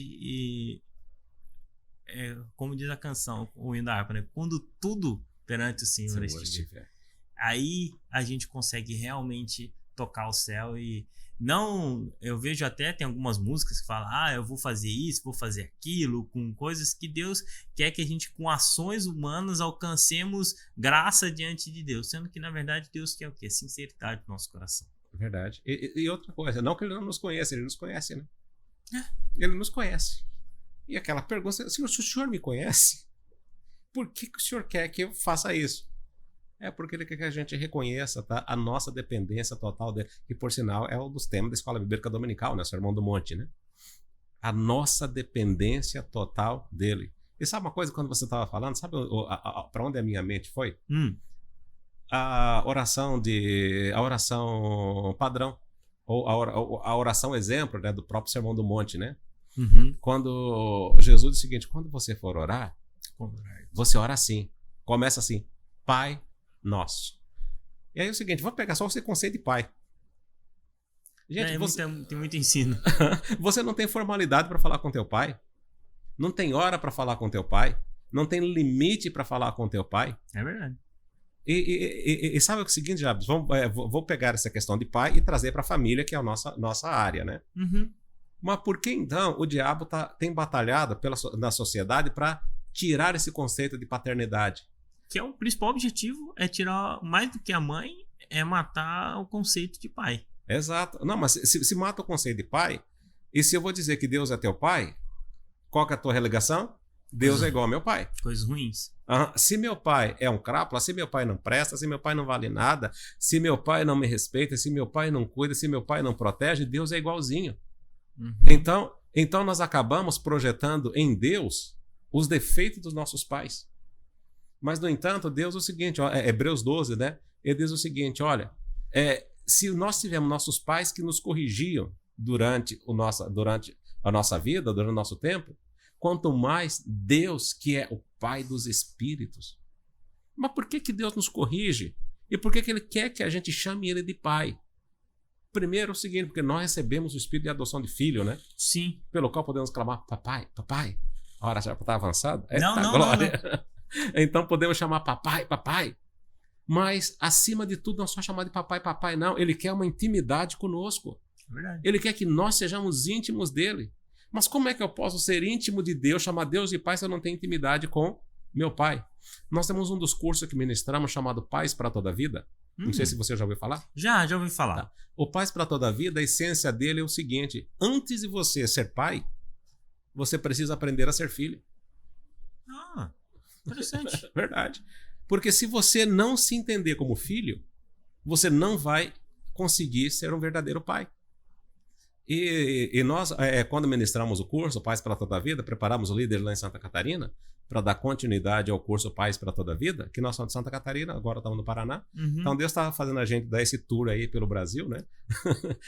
como diz a canção, o hino da harpa, né? Quando tudo perante o Senhor estiver. Aí a gente consegue realmente tocar o céu e não... Eu vejo até, tem algumas músicas que falam, eu vou fazer isso, vou fazer aquilo, com coisas que Deus quer que a gente, com ações humanas, alcancemos graça diante de Deus, sendo que, na verdade, Deus quer o quê? Sinceridade do nosso coração. Verdade. E outra coisa, não que ele não nos conheça, ele nos conhece, né? Ele nos conhece. E aquela pergunta, se o senhor me conhece, por que o senhor quer que eu faça isso? É porque ele quer que a gente reconheça, tá, a nossa dependência total dele, que por sinal é um dos temas da Escola Bíblica Dominical, né? Sermão do Monte, né? A nossa dependência total dele. E sabe uma coisa, quando você estava falando, sabe para onde a minha mente foi? A oração padrão, ou a oração exemplo, né, do próprio Sermão do Monte, né? Quando Jesus diz o seguinte, quando você for orar, você ora assim, começa assim, Pai Nosso. E aí é o seguinte, vou pegar só o conceito de pai. Gente, tem muito ensino. Você não tem formalidade para falar com teu pai, não tem hora para falar com teu pai, não tem limite para falar com teu pai. É verdade. E sabe o seguinte, Jabes? Vou pegar essa questão de pai e trazer para a família, que é a nossa área, né? Mas por que então o diabo tem batalhado na sociedade para tirar esse conceito de paternidade? Que é o principal objetivo, é tirar, mais do que a mãe, é matar o conceito de pai. Exato. Não, mas se mata o conceito de pai, e se eu vou dizer que Deus é teu pai, qual que é a tua relegação? Deus é igual ao meu pai. Coisas ruins. Se meu pai é um crápula, se meu pai não presta, se meu pai não vale nada, se meu pai não me respeita, se meu pai não cuida, se meu pai não protege, Deus é igualzinho. Então nós acabamos projetando em Deus os defeitos dos nossos pais. Mas, no entanto, Deus é o seguinte, Hebreus 12, né? Ele diz o seguinte, olha, se nós tivermos nossos pais que nos corrigiam durante a nossa vida, durante o nosso tempo, quanto mais Deus, que é o Pai dos Espíritos. Mas por que Deus nos corrige? E por que Ele quer que a gente chame Ele de Pai? Primeiro é o seguinte, porque nós recebemos o Espírito de adoção de filho, né? Sim. Pelo qual podemos clamar, papai, papai. A hora já está avançada? Não. Então podemos chamar papai, papai. Mas, acima de tudo, não só chamar de papai, papai, não. Ele quer uma intimidade conosco. Verdade. Ele quer que nós sejamos íntimos dele. Mas como é que eu posso ser íntimo de Deus, chamar Deus de pai, se eu não tenho intimidade com meu pai? Nós temos um dos cursos que ministramos chamado Pais para Toda a Vida. Não sei se você já ouviu falar. Já ouvi falar. Tá. O Pais para Toda a Vida, a essência dele é o seguinte, antes de você ser pai, você precisa aprender a ser filho. Interessante. Verdade. Porque se você não se entender como filho, você não vai conseguir ser um verdadeiro pai. E nós, quando ministramos o curso Pais para Toda a Vida, preparamos o líder lá em Santa Catarina para dar continuidade ao curso Pais para Toda a Vida, que nós somos de Santa Catarina, agora estamos no Paraná. Então Deus está fazendo a gente dar esse tour aí pelo Brasil, né?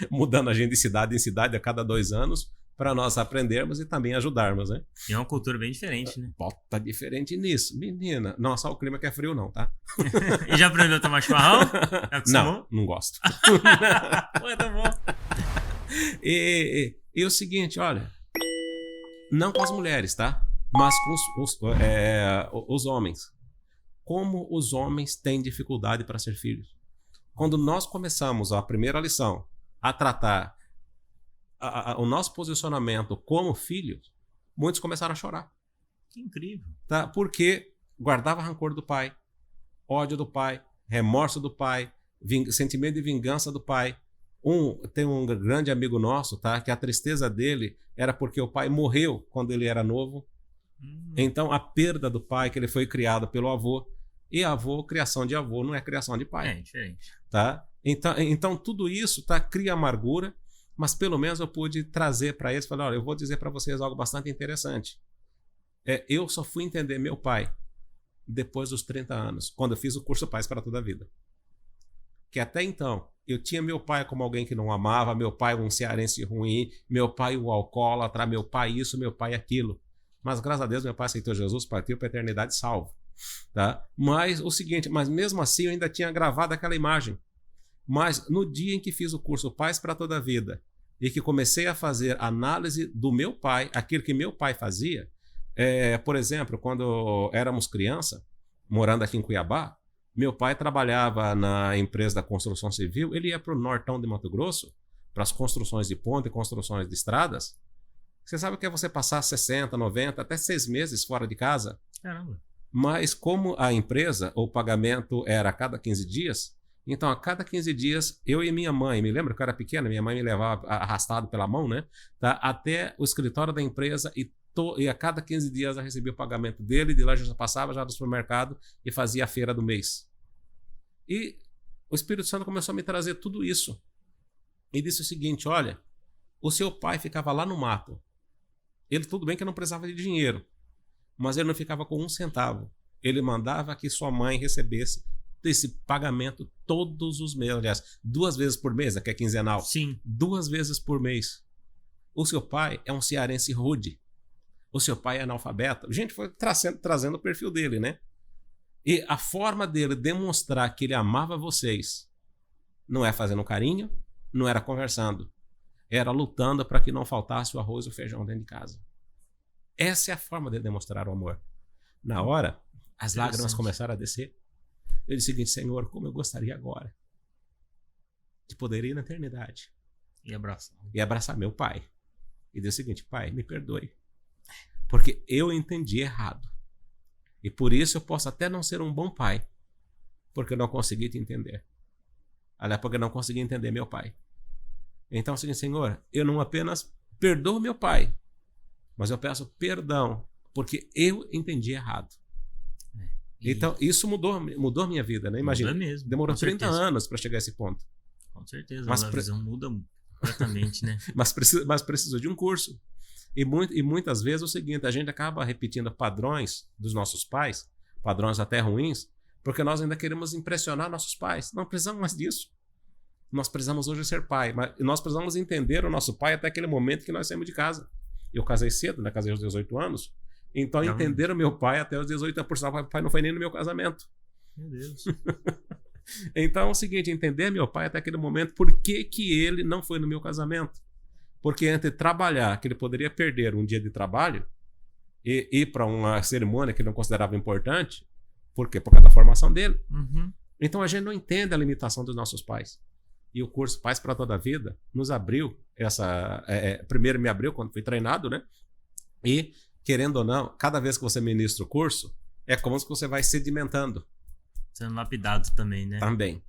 Mudando a gente de cidade em cidade a cada 2 anos, para nós aprendermos e também ajudarmos, né? E é uma cultura bem diferente, né? Bota diferente nisso. Menina, não só o clima que é frio não, tá? E já aprendeu a tomar chimarrão? Não gosto. Ué, tá bom. E o seguinte, olha, não com as mulheres, tá? Mas com os homens. Como os homens têm dificuldade para ser filhos. Quando nós começamos a primeira lição a tratar o nosso posicionamento como filhos, muitos começaram a chorar. Que incrível. Tá? Porque guardava rancor do pai, ódio do pai, remorso do pai, sentimento de vingança do pai. Tem um grande amigo nosso, tá? Que a tristeza dele era porque o pai morreu quando ele era novo. Então a perda do pai, que ele foi criado pelo avô, e criação de avô não é criação de pai. É diferente. Tá? Então tudo isso cria amargura, mas pelo menos eu pude trazer para eles, falar, olha, eu vou dizer para vocês algo bastante interessante. Eu só fui entender meu pai depois dos 30 anos, quando eu fiz o curso Pais para Toda a Vida. Que até então, eu tinha meu pai como alguém que não amava, meu pai um cearense ruim, meu pai um alcoólatra, meu pai isso, meu pai aquilo. Mas graças a Deus meu pai aceitou Jesus, partiu para a eternidade salvo. Tá? Mas o seguinte, mas mesmo assim eu ainda tinha gravado aquela imagem. Mas no dia em que fiz o curso Pais para Toda a Vida e que comecei a fazer análise do meu pai, aquilo que meu pai fazia, por exemplo, quando éramos criança, morando aqui em Cuiabá, meu pai trabalhava na empresa da construção civil, ele ia para o nortão de Mato Grosso, para as construções de ponte e construções de estradas. Você sabe o que é você passar 60, 90, até 6 meses fora de casa? Caramba. Mas como a empresa, o pagamento era a cada 15 dias, então a cada 15 dias, eu e minha mãe, me lembro que eu era pequena, minha mãe me levava arrastado pela mão, né? Tá? Até o escritório da empresa e a cada 15 dias eu recebia o pagamento dele, de lá eu já passava já do supermercado e fazia a feira do mês. E o Espírito Santo começou a me trazer tudo isso. E disse o seguinte, olha, o seu pai ficava lá no mato. Ele, tudo bem que não precisava de dinheiro, mas ele não ficava com 1 centavo. Ele mandava que sua mãe recebesse esse pagamento todos os meses. Aliás, 2 vezes por mês, que é quinzenal. Sim. 2 vezes por mês. O seu pai é um cearense rude. O seu pai é analfabeto. Gente, foi trazendo o perfil dele, né? E a forma dele demonstrar que ele amava vocês não é fazendo carinho, não era conversando. Era lutando para que não faltasse o arroz e o feijão dentro de casa. Essa é a forma de demonstrar o amor. Na hora, as lágrimas começaram a descer. Eu disse o seguinte, Senhor, como eu gostaria agora de poder ir na eternidade E abraçar. E abraçar meu pai. E disse o seguinte, pai, me perdoe. Porque eu entendi errado. E por isso eu posso até não ser um bom pai. Porque eu não consegui te entender. Aliás, porque eu não consegui entender meu pai. Então é o seguinte, Senhor, eu não apenas perdoo meu pai, mas eu peço perdão, porque eu entendi errado. Então, isso mudou a minha vida, né? Imagina, mesmo, demorou 30 anos para chegar a esse ponto. Com certeza, mas a visão muda completamente, né? mas precisou de um curso. E muitas vezes é o seguinte, a gente acaba repetindo padrões dos nossos pais, padrões até ruins, porque nós ainda queremos impressionar nossos pais. Não precisamos mais disso. Nós precisamos hoje ser pai, mas nós precisamos entender o nosso pai até aquele momento que nós saímos de casa. Eu casei cedo, né? Casei aos 18 anos. Então, entender o meu pai até os 18 anos, por sinal, o pai não foi nem no meu casamento. Meu Deus. Então, é o seguinte, entender meu pai até aquele momento, por que ele não foi no meu casamento? Porque entre trabalhar, que ele poderia perder um dia de trabalho, e ir para uma cerimônia que ele não considerava importante, por quê? Por causa da formação dele. Uhum. Então, a gente não entende a limitação dos nossos pais. E o curso Pais para Toda a Vida nos abriu primeiro me abriu quando fui treinado, né? E, querendo ou não, cada vez que você ministra o curso, é como se você vai sedimentando. Sendo lapidado também, né? Também.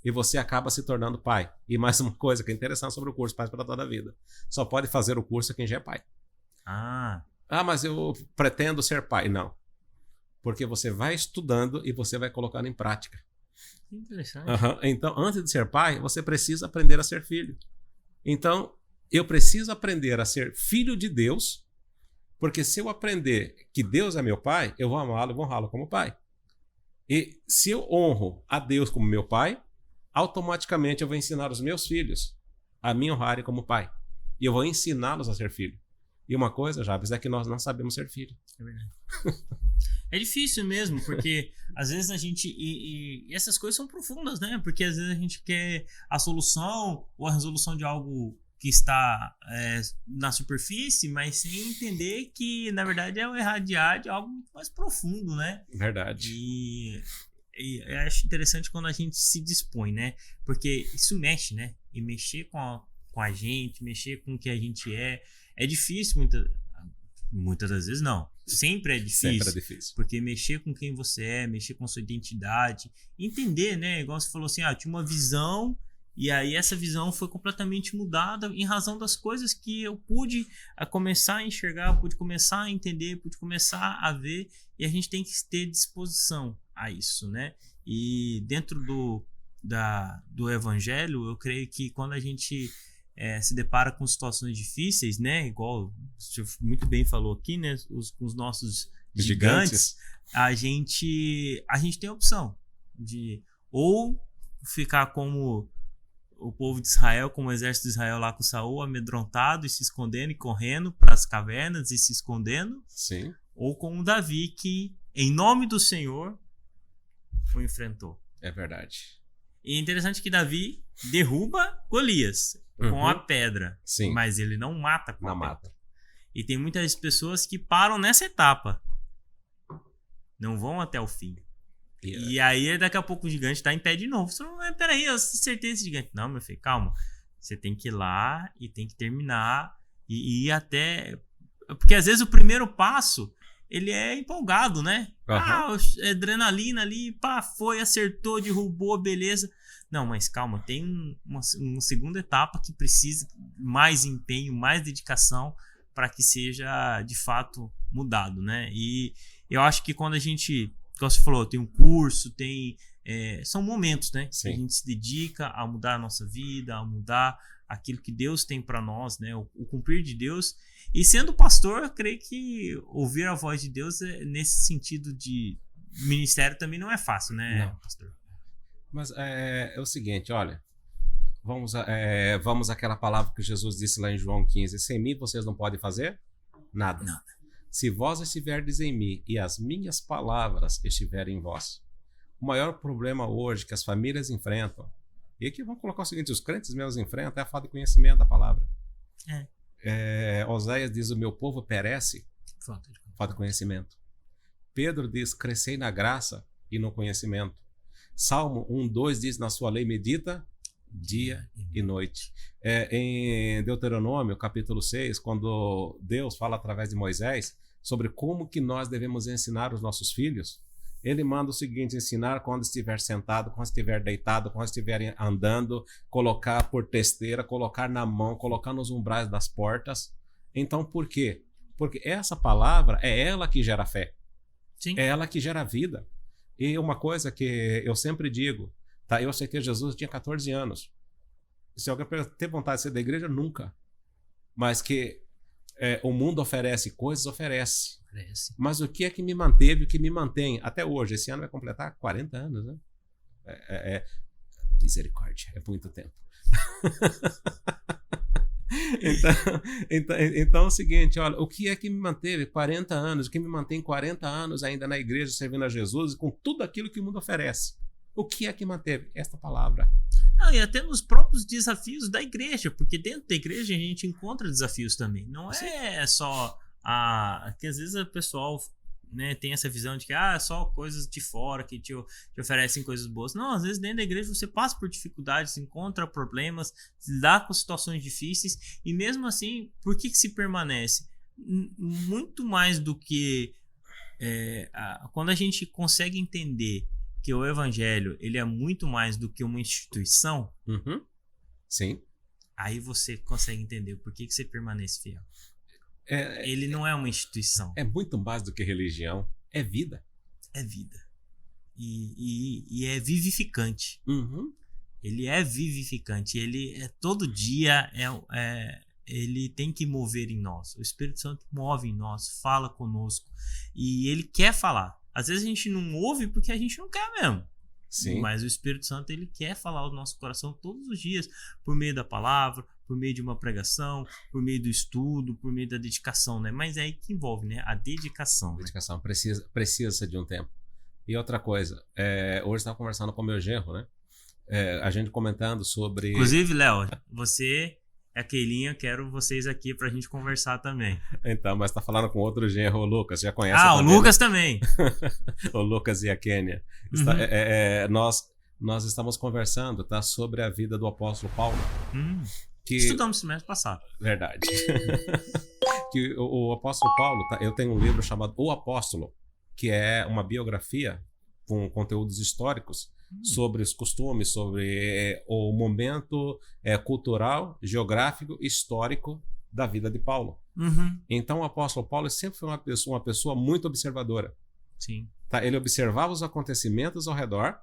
E você acaba se tornando pai. E mais uma coisa que é interessante sobre o curso Pais para Toda a Vida. Só pode fazer o curso quem já é pai. Mas eu pretendo ser pai. Não. Porque você vai estudando e você vai colocando em prática. Interessante. Então, antes de ser pai, você precisa aprender a ser filho. Então, eu preciso aprender a ser filho de Deus, porque se eu aprender que Deus é meu pai, eu vou amá-lo e vou honrá-lo como pai. E se eu honro a Deus como meu pai, automaticamente eu vou ensinar os meus filhos a me honrarem como pai. E eu vou ensiná-los a ser filho. E uma coisa, Jabes, é que nós não sabemos ser filho. É verdade. É difícil mesmo, porque às vezes a gente... E essas coisas são profundas, né? Porque às vezes a gente quer a solução ou a resolução de algo que está na superfície, mas sem entender que, na verdade, é o irradiar de algo muito mais profundo, né? Verdade. E eu acho interessante quando a gente se dispõe, né? Porque isso mexe, né? E mexer com a gente, mexer com o que a gente é difícil muitas das vezes, não. Sempre é difícil. Sempre é difícil. Porque mexer com quem você é, mexer com a sua identidade, entender, né? Igual você falou assim, tinha uma visão e aí essa visão foi completamente mudada em razão das coisas que eu pude começar a enxergar, pude começar a entender, pude começar a ver, e a gente tem que ter disposição a isso, né? E dentro do evangelho, eu creio que quando a gente se depara com situações difíceis, né? Igual você muito bem falou aqui, né? Os nossos gigantes, a gente tem a opção de ou ficar como o povo de Israel, como o exército de Israel lá com Saul, amedrontado e se escondendo e correndo para as cavernas e se escondendo. Sim. Ou como Davi, que em nome do Senhor o enfrentou. É verdade. E é interessante que Davi derruba Golias com a pedra. Sim. Mas ele não mata com a pedra. Mata. E tem muitas pessoas que param nessa etapa. Não vão até o fim. E aí, daqui a pouco, o gigante tá em pé de novo. Você não vai, peraí, eu acertei esse gigante. Não, meu filho, calma. Você tem que ir lá e tem que terminar e ir até... Porque, às vezes, o primeiro passo, ele é empolgado, né? Adrenalina ali, pá, foi, acertou, derrubou, beleza. Não, mas calma, tem uma segunda etapa que precisa mais empenho, mais dedicação para que seja, de fato, mudado, né? E eu acho que quando a gente... Como você falou, tem um curso, são momentos, né? Sim. Que a gente se dedica a mudar a nossa vida, a mudar aquilo que Deus tem para nós, né? O cumprir de Deus. E sendo pastor, eu creio que ouvir a voz de Deus nesse sentido de ministério também não é fácil, né, não. pastor? Mas é o seguinte, olha, vamos àquela palavra que Jesus disse lá em João 15, sem mim vocês não podem fazer nada. Nada. Se vós estiverdes em mim e as minhas palavras estiverem em vós. O maior problema hoje que as famílias enfrentam, e aqui vamos colocar o seguinte, os crentes mesmos enfrentam, é a falta de conhecimento da palavra. Oséias diz, o meu povo perece, falta de conhecimento. Pedro diz, crescei na graça e no conhecimento. Salmo 1:2 diz, na sua lei medita dia e noite. Em Deuteronômio, capítulo 6, quando Deus fala através de Moisés sobre como que nós devemos ensinar os nossos filhos, ele manda o seguinte, ensinar quando estiver sentado, quando estiver deitado, quando estiver andando, colocar por testeira, colocar na mão, colocar nos umbrais das portas. Então, por quê? Porque essa palavra é ela que gera fé. Sim. É ela que gera vida. E uma coisa que eu sempre digo, tá? Eu aceitei Jesus, eu tinha 14 anos. Se alguém ter vontade de ser da igreja, nunca. Mas que o mundo oferece coisas, oferece. Mas o que é que me manteve, o que me mantém até hoje? Esse ano vai completar 40 anos, né? Misericórdia, é muito tempo. Então é o seguinte, olha, o que é que me manteve 40 anos, o que me mantém 40 anos ainda na igreja servindo a Jesus e com tudo aquilo que o mundo oferece? O que é que manteve? Esta palavra. E até nos próprios desafios da igreja, porque dentro da igreja a gente encontra desafios também. Não é só que às vezes o pessoal, né, tem essa visão de que é só coisas de fora que te oferecem coisas boas. Não, às vezes dentro da igreja você passa por dificuldades, encontra problemas, lidar com situações difíceis e mesmo assim, por que se permanece? Muito mais do que quando a gente consegue entender que o evangelho ele é muito mais do que uma instituição, sim, aí você consegue entender por que você permanece fiel. Ele não é uma instituição. É muito mais do que religião, é vida. É vida. E é vivificante. Ele é vivificante. Ele todo dia ele tem que mover em nós. O Espírito Santo move em nós, fala conosco. E ele quer falar. Às vezes a gente não ouve porque a gente não quer mesmo. Sim. Mas o Espírito Santo ele quer falar ao nosso coração todos os dias, por meio da palavra, por meio de uma pregação, por meio do estudo, por meio da dedicação, né? Mas é aí que envolve, né? A dedicação. A dedicação precisa de um tempo. E outra coisa, hoje estava conversando com o meu genro, né? A gente comentando sobre... Inclusive, Léo, você... a Keilinha, quero vocês aqui pra gente conversar também. Então, mas tá falando com outro genro, o Lucas, já conhece? O Lucas também. O Lucas e a Kênia. Nós estamos conversando, tá, sobre a vida do apóstolo Paulo. Estudamos semestre passado. Verdade. Que o apóstolo Paulo, tá, eu tenho um livro chamado O Apóstolo, que é uma biografia com conteúdos históricos sobre os costumes, sobre o momento cultural, geográfico, histórico da vida de Paulo. Então o apóstolo Paulo sempre foi uma pessoa muito observadora. Sim. Tá? Ele observava os acontecimentos ao redor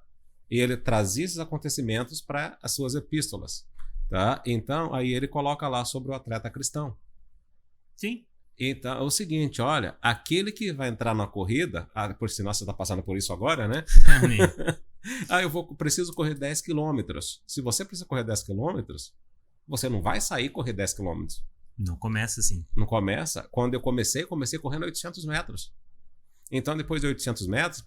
e ele trazia esses acontecimentos para as suas epístolas. Tá? Então, aí ele coloca lá sobre o atleta cristão. Sim. Então, é o seguinte, olha, aquele que vai entrar na corrida, por sinal você está passando por isso agora, né? Amém. Preciso correr 10 quilômetros. Se você precisa correr 10 quilômetros, você não vai sair correr 10 quilômetros. Não começa assim. Não começa. Quando eu comecei correndo 800 metros. Então, depois de 800 metros,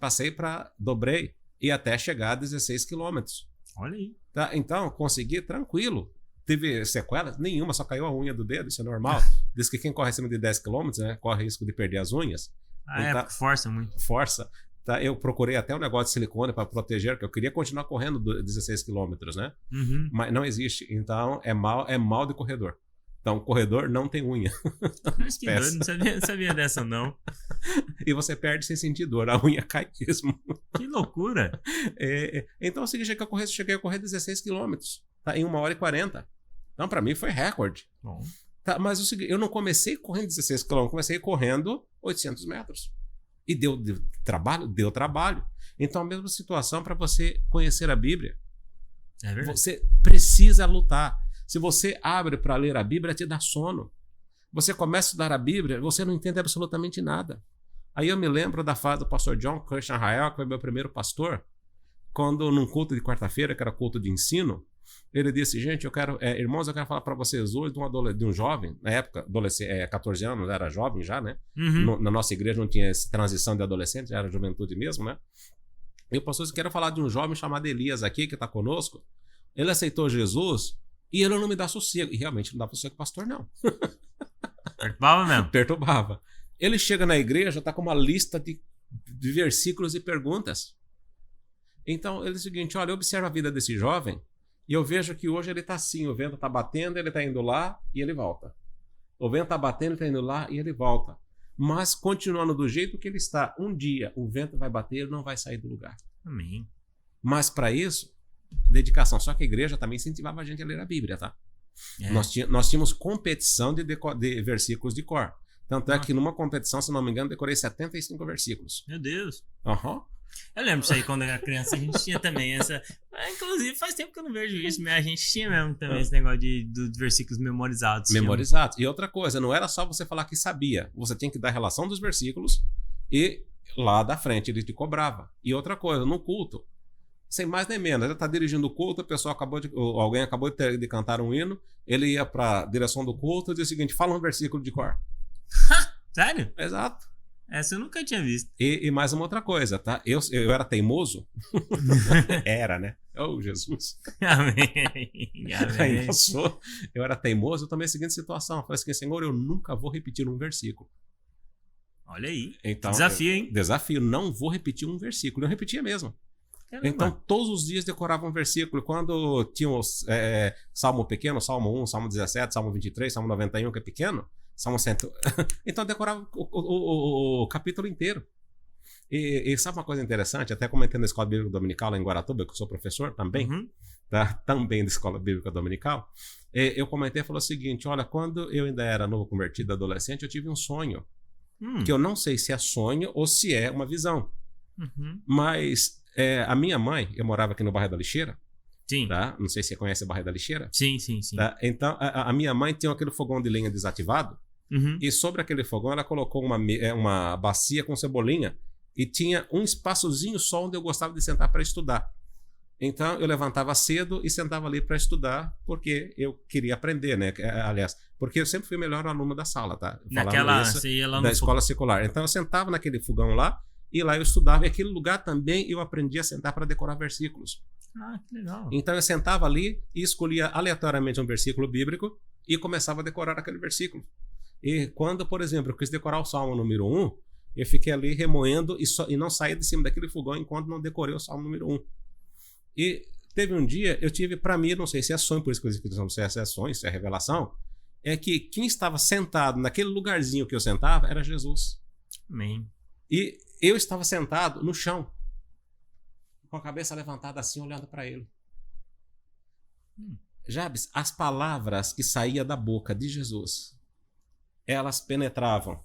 dobrei e até chegar a 16 quilômetros. Olha aí. Tá? Então, consegui tranquilo. Teve sequelas? Nenhuma, só caiu a unha do dedo, isso é normal. Diz que quem corre acima de 10 km, né, corre risco de perder as unhas. Então, porque força muito. Força. Tá? Eu procurei até um negócio de silicone para proteger, porque eu queria continuar correndo 16 km, né? Uhum. Mas não existe. Então, é mal de corredor. Então, corredor não tem unha. Mas que doido, não sabia dessa não. E você perde sem sentir dor, a unha cai mesmo. Que loucura. Então, o seguinte é que eu cheguei a correr 16 km, tá? Em 1h40. Então, para mim, foi recorde. Bom. Tá, mas o seguinte, eu não comecei correndo 16 km, comecei correndo 800 metros. E deu trabalho? Deu trabalho. Então, a mesma situação para você conhecer a Bíblia. É verdade. Você precisa lutar. Se você abre para ler a Bíblia, te dá sono. Você começa a estudar a Bíblia, você não entende absolutamente nada. Aí eu me lembro da fala do pastor John Christian Rael, que foi meu primeiro pastor, quando num culto de quarta-feira, que era culto de ensino, ele disse, gente, irmãos, eu quero falar para vocês hoje de um jovem, na época, 14 anos, era jovem já, né? Uhum. Na nossa igreja não tinha essa transição de adolescente, já era juventude mesmo, né? E o pastor disse, quero falar de um jovem chamado Elias aqui, que está conosco. Ele aceitou Jesus e ele não me dá sossego. E realmente não dá sossego, pastor, não. Perturbava mesmo? Perturbava. Ele chega na igreja, está com uma lista de versículos e perguntas. Então, ele diz o seguinte, olha, eu observo a vida desse jovem e eu vejo que hoje ele está assim, o vento está batendo, ele está indo lá e ele volta. O vento está batendo, ele está indo lá e ele volta. Mas continuando do jeito que ele está, um dia o vento vai bater, ele não vai sair do lugar. Amém. Mas para isso, dedicação. Só que a igreja também incentivava a gente a ler a Bíblia, tá? É. Nós tínhamos competição de versículos de cor. Tanto é que numa competição, se não me engano, decorei 75 versículos. Meu Deus. Uhum. Eu lembro disso aí quando eu era criança, a gente tinha também essa. Inclusive, faz tempo que eu não vejo isso, mas a gente tinha mesmo também esse negócio de versículos memorizados. Memorizados. E outra coisa, não era só você falar que sabia. Você tinha que dar a relação dos versículos e lá da frente ele te cobrava. E outra coisa, no culto, sem mais nem menos, ele está dirigindo o culto, alguém acabou de cantar um hino, ele ia para a direção do culto e dizia o seguinte, fala um versículo de cor. Sério? Exato. Essa eu nunca tinha visto. E mais uma outra coisa, tá? Eu era teimoso. Era, né? Oh, Jesus. Amém. Ainda sou. Eu era teimoso, eu tomei a seguinte situação. Eu falei assim, Senhor, eu nunca vou repetir um versículo. Olha aí. Então, desafio, hein? Desafio. Não vou repetir um versículo. Eu repetia mesmo. Caramba. Então, todos os dias decorava um versículo. Quando tinha Salmo pequeno, Salmo 1, Salmo 17, Salmo 23, Salmo 91, que é pequeno, Salmo 100. Então, decorava o capítulo inteiro. E sabe uma coisa interessante? Até comentei na Escola Bíblica Dominical, lá em Guaratuba, que eu sou professor também, tá? Também da Escola Bíblica Dominical. Eu comentei e falei o seguinte, olha, quando eu ainda era novo convertido, adolescente, eu tive um sonho. Que eu não sei se é sonho ou se é uma visão. Mas a minha mãe, eu morava aqui no bairro da Lixeira. Sim. Tá? Não sei se você conhece o bairro da Lixeira. Sim. Tá? Então, a minha mãe tinha aquele fogão de lenha desativado. E sobre aquele fogão ela colocou uma bacia com cebolinha e tinha um espaçozinho só onde eu gostava de sentar para estudar. Então, eu levantava cedo e sentava ali para estudar porque eu queria aprender, né? Aliás, porque eu sempre fui o melhor aluno da sala, tá? Você ia lá no da escola secular. Então, eu sentava naquele fogão lá e lá eu estudava. E aquele lugar também eu aprendi a sentar para decorar versículos. Ah, que legal. Então, eu sentava ali e escolhia aleatoriamente um versículo bíblico e começava a decorar aquele versículo. E quando, por exemplo, eu quis decorar o Salmo número 1, eu fiquei ali remoendo e não saí de cima daquele fogão enquanto não decorei o Salmo número 1. E teve um dia, eu tive para mim, não sei se é sonho, por isso que eu disse que não sei se é sonho, se é revelação, é que quem estava sentado naquele lugarzinho que eu sentava era Jesus. Amém. E eu estava sentado no chão, com a cabeça levantada assim, olhando para ele. Jabes, as palavras que saíam da boca de Jesus, elas penetravam.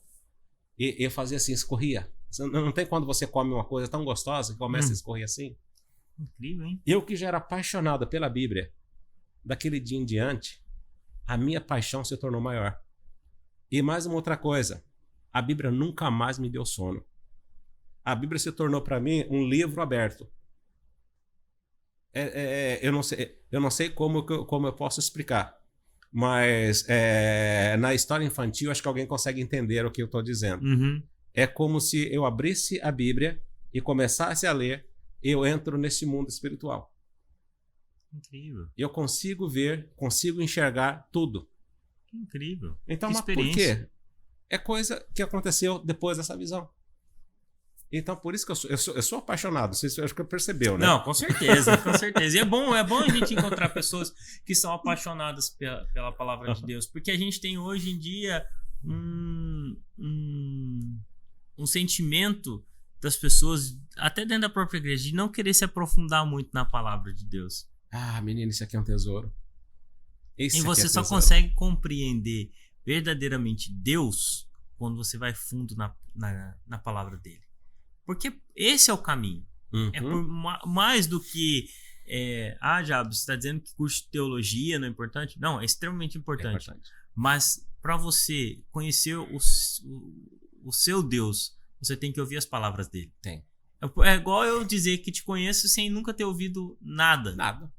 E eu fazia assim, escorria. Não tem quando você come uma coisa tão gostosa que começa a escorrer assim? Incrível, hein? Eu que já era apaixonado pela Bíblia, daquele dia em diante, a minha paixão se tornou maior. E mais uma outra coisa, a Bíblia nunca mais me deu sono. A Bíblia se tornou para mim um livro aberto. Eu não sei como eu posso explicar, mas na história infantil acho que alguém consegue entender o que eu estou dizendo. Uhum. É como se eu abrisse a Bíblia e começasse a ler, eu entro nesse mundo espiritual. Incrível. Eu consigo ver, consigo enxergar tudo. Incrível. Então, Que mas por experiência. quê? É coisa que aconteceu depois dessa visão. Então, por isso que eu sou apaixonado. Você acho que percebeu, né? Não, com certeza, com certeza. E é bom a gente encontrar pessoas que são apaixonadas pela palavra de Deus, porque a gente tem hoje em dia um sentimento das pessoas, até dentro da própria igreja, de não querer se aprofundar muito na palavra de Deus. Ah, menino, isso aqui é um tesouro. E você só consegue compreender verdadeiramente Deus quando você vai fundo na palavra dele. Porque esse é o caminho. Uhum. É por mais do que... Jabes, você está dizendo que curso de teologia não é importante? Não, é extremamente importante. Mas para você conhecer o seu Deus, você tem que ouvir as palavras dele. Tem. É igual eu dizer que te conheço sem nunca ter ouvido nada. Nada.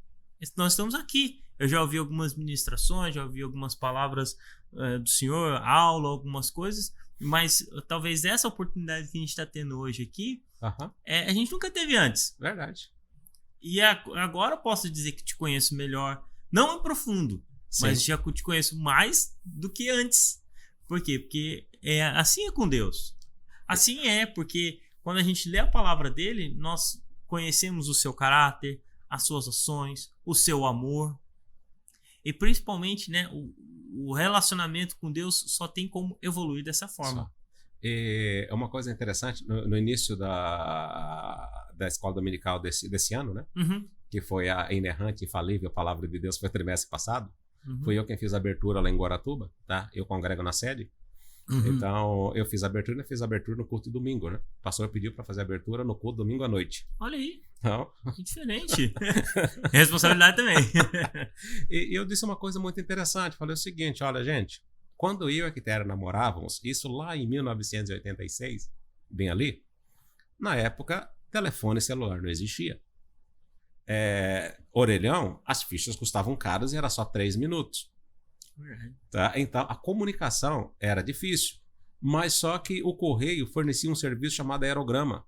Nós estamos aqui. Eu já ouvi algumas ministrações, já ouvi algumas palavras do Senhor, aula, algumas coisas, mas talvez essa oportunidade que a gente está tendo hoje aqui, a gente nunca teve antes. Verdade. E agora eu posso dizer que te conheço melhor, não em profundo, Sim. mas já te conheço mais do que antes. Por quê? Porque assim é com Deus. Assim porque quando a gente lê a palavra dele, nós conhecemos o seu caráter, as suas ações, o seu amor. E principalmente, né, o relacionamento com Deus só tem como evoluir dessa forma. É uma coisa interessante, no início da escola dominical desse ano, né? Uhum. Que foi a inerrante, infalível palavra de Deus, foi o trimestre passado. Uhum. Fui eu quem fiz a abertura lá em Guaratuba, tá? Eu congrego na sede. Uhum. Então, eu fiz a abertura no culto de domingo, né? O pastor pediu para fazer a abertura no culto domingo à noite. Olha aí. Então... Que diferente. Responsabilidade também. E eu disse uma coisa muito interessante. Falei o seguinte, olha, gente, quando eu e a Quitéria namorávamos, isso lá em 1986, bem ali, na época, telefone celular não existia. Orelhão, as fichas custavam caras e era só 3 minutos. Tá? Então, a comunicação era difícil, mas só que o correio fornecia um serviço chamado aerograma,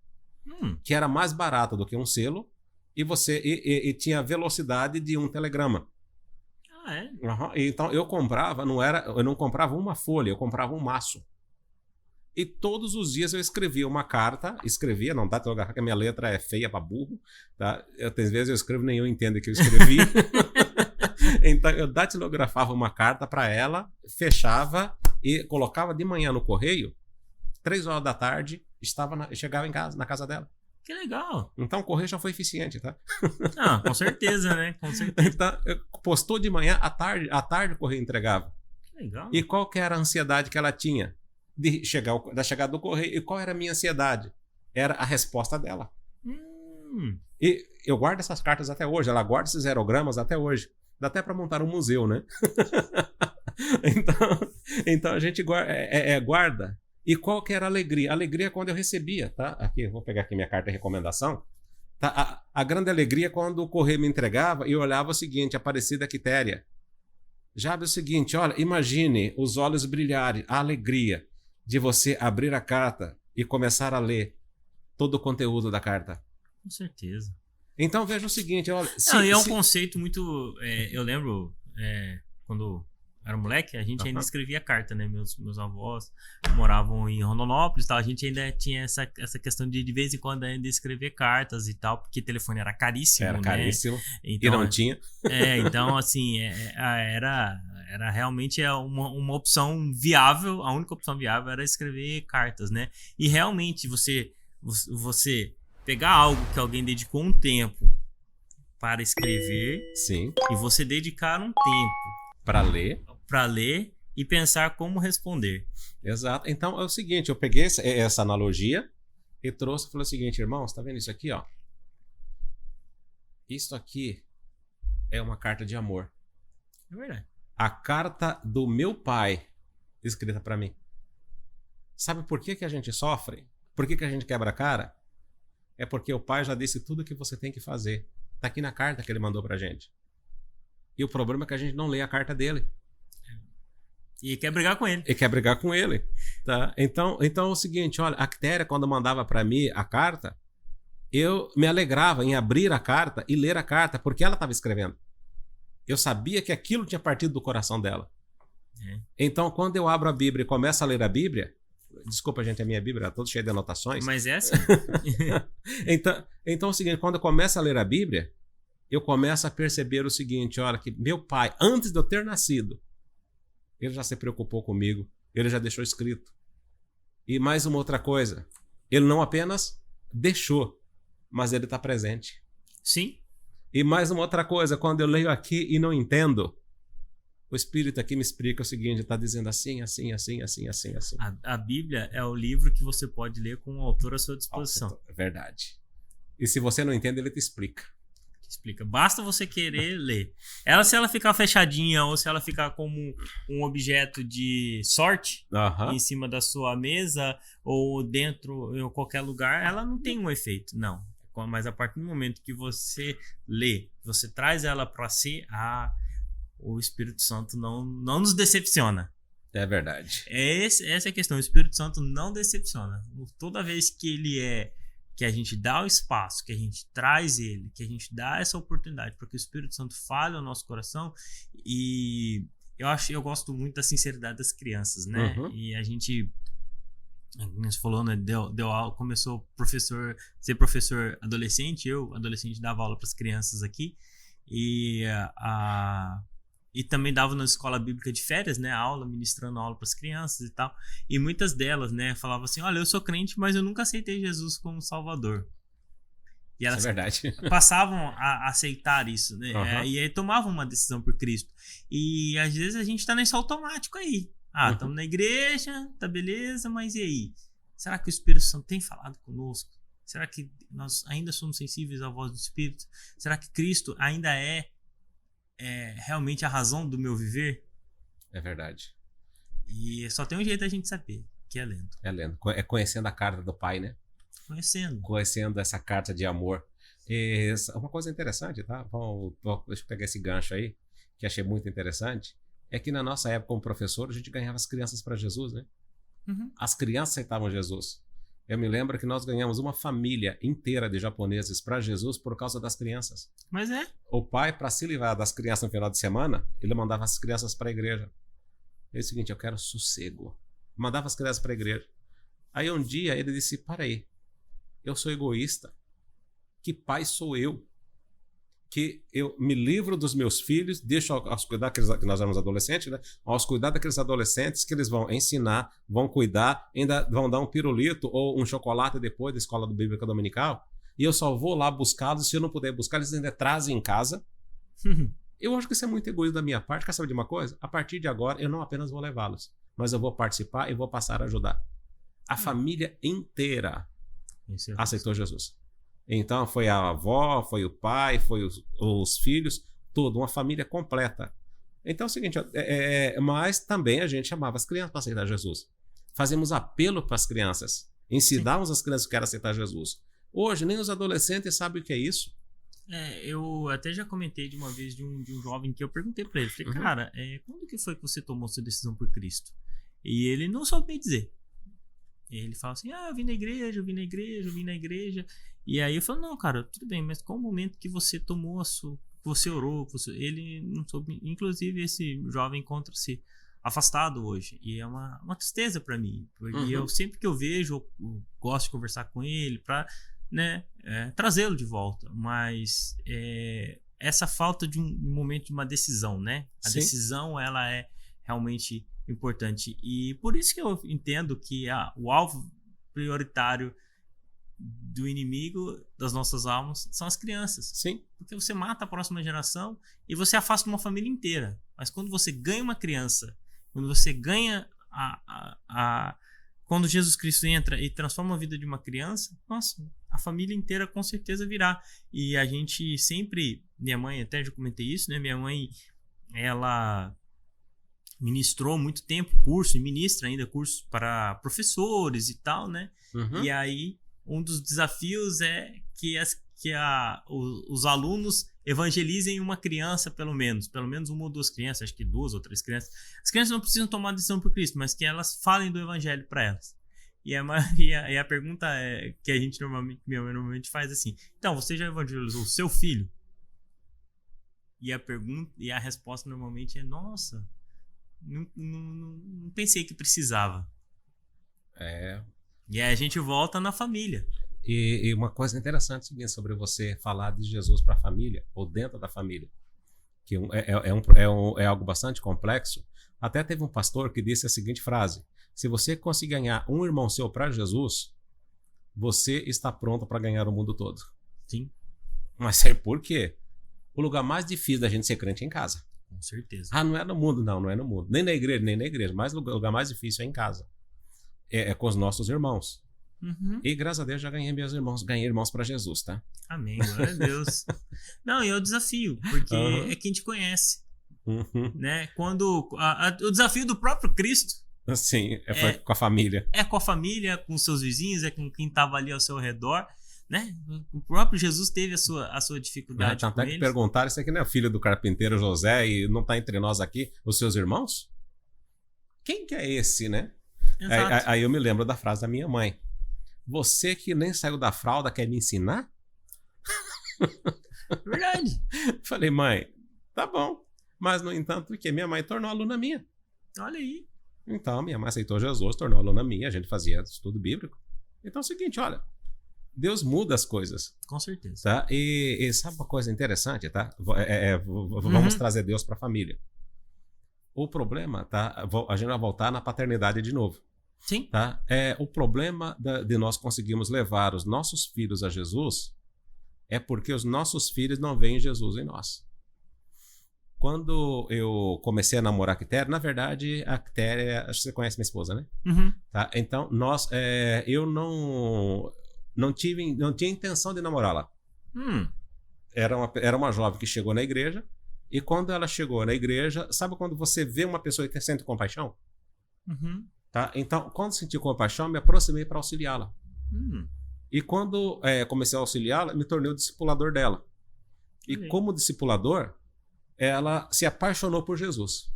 que era mais barato do que um selo e tinha a velocidade de um telegrama. Então, eu não comprava uma folha, eu comprava um maço. E todos os dias eu escrevia uma carta, não dá pra que a minha letra é feia pra burro, tá? Às vezes eu escrevo nem eu entendo o que eu escrevi. Então eu datilografava uma carta para ela, fechava e colocava de manhã no correio, 3 horas da tarde, chegava na casa dela. Que legal. Então o correio já foi eficiente, tá? Ah, com certeza, né? Com certeza. Então, postou de manhã, à tarde o correio entregava. Que legal. E qual que era a ansiedade que ela tinha da chegada do correio? E qual era a minha ansiedade? Era a resposta dela. E eu guardo essas cartas até hoje, ela guarda esses aerogramas até hoje. Dá até para montar um museu, né? então a gente guarda. E qual que era a alegria? A alegria é quando eu recebia, tá? Aqui, eu vou pegar aqui minha carta de recomendação. Tá? A grande alegria é quando o correio me entregava e eu olhava o seguinte, Aparecida Quitéria. Já é o seguinte, olha, imagine os olhos brilharem, a alegria de você abrir a carta e começar a ler todo o conteúdo da carta. Com certeza. Então veja o seguinte, olha... É um conceito muito... eu lembro, quando era moleque, a gente ainda escrevia carta, né? Meus avós moravam em Rondonópolis e tal, a gente ainda tinha essa questão de vez em quando ainda escrever cartas e tal, porque telefone era caríssimo, Era caríssimo, então, e não tinha. Então assim, era realmente uma opção viável, a única opção viável era escrever cartas, né? E realmente você pegar algo que alguém dedicou um tempo para escrever. Sim. E você dedicar um tempo para ler e pensar como responder. Exato. Então é o seguinte, eu peguei essa analogia e trouxe e falei o seguinte, irmãos, tá vendo isso aqui, ó? Isso aqui é uma carta de amor. É verdade. A carta do meu pai escrita para mim. Sabe por que que a gente sofre? Por que que a gente quebra a cara? É porque o pai já disse tudo o que você tem que fazer. Tá aqui na carta que ele mandou pra gente. E o problema é que a gente não lê a carta dele. E quer brigar com ele. E quer brigar com ele. Tá? Então é o seguinte, olha, a Quitéria, quando mandava para mim a carta, eu me alegrava em abrir a carta e ler a carta, porque ela estava escrevendo. Eu sabia que aquilo tinha partido do coração dela. Então, quando eu abro a Bíblia e começo a ler a Bíblia, desculpa, gente, a minha Bíblia é toda cheia de anotações. Mas é assim. então é o seguinte, quando eu começo a ler a Bíblia, eu começo a perceber o seguinte, olha, que meu pai, antes de eu ter nascido, ele já se preocupou comigo, ele já deixou escrito. E mais uma outra coisa, ele não apenas deixou, mas ele está presente. Sim. E mais uma outra coisa, quando eu leio aqui e não entendo, o Espírito aqui me explica o seguinte, está dizendo assim. A Bíblia é o livro que você pode ler com o autor à sua disposição. É verdade. E se você não entende, ele te explica. Explica. Basta você querer ler. Se ela ficar fechadinha ou se ela ficar como um objeto de sorte em cima da sua mesa ou dentro em qualquer lugar, ela não tem um efeito. Não. Mas a partir do momento que você lê, você traz ela para si, o Espírito Santo não nos decepciona. É verdade. Essa é a questão. O Espírito Santo não decepciona. Toda vez que a gente dá o espaço, que a gente traz ele, que a gente dá essa oportunidade para que o Espírito Santo fale ao nosso coração. E eu gosto muito da sinceridade das crianças, né? E a gente, como você falou, né, deu aula, começou ser professor adolescente. Eu, adolescente, dava aula para as crianças aqui. E também dava na escola bíblica de férias, né, ministrando aula para as crianças e tal. E muitas delas, né, falavam assim, olha, eu sou crente, mas eu nunca aceitei Jesus como Salvador. E elas passavam a aceitar isso, né? E aí tomavam uma decisão por Cristo. E às vezes a gente está nesse automático aí. Estamos na igreja, tá beleza, mas e aí? Será que o Espírito Santo tem falado conosco? Será que nós ainda somos sensíveis à voz do Espírito? Será que Cristo ainda é realmente a razão do meu viver? É verdade. E só tem um jeito da gente saber, que é lendo. É lendo. É conhecendo a carta do pai, né? Conhecendo essa carta de amor. Uma coisa interessante, tá? Deixa eu pegar esse gancho aí, que achei muito interessante. É que na nossa época, como professor, a gente ganhava as crianças para Jesus, né? As crianças aceitavam Jesus. Eu me lembro que nós ganhamos uma família inteira de japoneses para Jesus por causa das crianças. Mas o pai, para se livrar das crianças no final de semana, ele mandava as crianças para a igreja. É o seguinte, eu quero sossego. Mandava as crianças para a igreja. Aí um dia ele disse, para aí, eu sou egoísta. Que pai sou eu? Que eu me livro dos meus filhos, deixo aos cuidar, que nós éramos adolescentes, né? Aos cuidar daqueles adolescentes que eles vão ensinar, vão cuidar, ainda vão dar um pirulito ou um chocolate depois da escola bíblica dominical, e eu só vou lá buscá-los, se eu não puder buscar, eles ainda trazem em casa. Eu acho que isso é muito egoísmo da minha parte. Quer saber de uma coisa? A partir de agora, eu não apenas vou levá-los, mas eu vou participar e vou passar a ajudar. A família inteira aceitou Jesus. Então foi a avó, foi o pai, foi os filhos, tudo, uma família completa. Então é o seguinte, mas também a gente chamava as crianças para aceitar Jesus. Fazíamos apelo para as crianças, ensinávamos as crianças que querem aceitar Jesus. Hoje nem os adolescentes sabem o que é isso. Eu até já comentei de uma vez de um jovem que eu perguntei para ele, falei, cara, quando que foi que você tomou sua decisão por Cristo? E ele não soube me dizer. Ele fala assim, eu vim na igreja. E aí eu falo, não, cara, tudo bem, mas qual o momento que você tomou você orou? Ele não soube. Inclusive, esse jovem encontra-se afastado hoje. E é uma tristeza para mim. E eu sempre que eu vejo, eu gosto de conversar com ele para, né, trazê-lo de volta. Mas essa falta de um momento de uma decisão, né? A decisão, ela é realmente importante. E por isso que eu entendo que o alvo prioritário do inimigo das nossas almas são as crianças. Sim. Porque você mata a próxima geração e você afasta uma família inteira. Mas quando você ganha uma criança, quando você ganha quando Jesus Cristo entra e transforma a vida de uma criança, nossa, a família inteira com certeza virá. E a gente sempre, minha mãe, até já comentei isso, né? Minha mãe, ela ministrou muito tempo curso, e ministra ainda curso para professores e tal, né? Uhum. E aí, um dos desafios é que os alunos evangelizem uma criança, pelo menos uma ou duas crianças, acho que 2 ou 3 crianças. As crianças não precisam tomar decisão por Cristo, mas que elas falem do evangelho para elas. E a pergunta que a gente normalmente faz assim: então, você já evangelizou o seu filho? E a resposta normalmente é: nossa, não pensei que precisava. E aí a gente volta na família. E uma coisa interessante seguinte, sobre você falar de Jesus para a família, ou dentro da família, que é algo bastante complexo. Até teve um pastor que disse a seguinte frase: se você conseguir ganhar um irmão seu para Jesus, você está pronto para ganhar o mundo todo. Sim. Mas sabe por quê? O lugar mais difícil da gente ser crente é em casa. Com certeza. Não é no mundo, não é no mundo. Nem na igreja, mas o lugar mais difícil é em casa. É com os nossos irmãos. Uhum. E graças a Deus já ganhei irmãos para Jesus, tá? Amém, glória a Deus. Não, e é o desafio, porque é quem te conhece. Né? Quando o desafio do próprio Cristo. Sim, foi com a família. É com a família, com seus vizinhos, é com quem estava ali ao seu redor. Né? O próprio Jesus teve a sua dificuldade. Tanto é que perguntaram: isso aqui não é filho do carpinteiro José e não está entre nós aqui, os seus irmãos? Quem que é esse, né? Aí eu me lembro da frase da minha mãe: você que nem saiu da fralda quer me ensinar? Verdade. Falei: mãe, tá bom. Mas, no entanto, porque minha mãe tornou aluna minha. Olha aí. Então, minha mãe aceitou Jesus, tornou aluna minha, a gente fazia estudo bíblico. Então é o seguinte, olha, Deus muda as coisas. Com certeza. Tá? E sabe uma coisa interessante, tá? Vamos trazer Deus para a família. O problema, tá? A gente vai voltar na paternidade de novo. Sim. Tá? O problema de nós conseguirmos levar os nossos filhos a Jesus é porque os nossos filhos não veem Jesus em nós. Quando eu comecei a namorar a Quitéria, na verdade, a Quitéria, acho que você conhece minha esposa, né? Uhum. Tá? Então, eu não tinha intenção de namorá-la. Era uma jovem que chegou na igreja, e quando ela chegou na igreja, sabe quando você vê uma pessoa que sente compaixão? Uhum. Tá? Então, quando senti compaixão, me aproximei para auxiliá-la. E quando comecei a auxiliá-la, me tornei o discipulador dela. E como discipulador, ela se apaixonou por Jesus.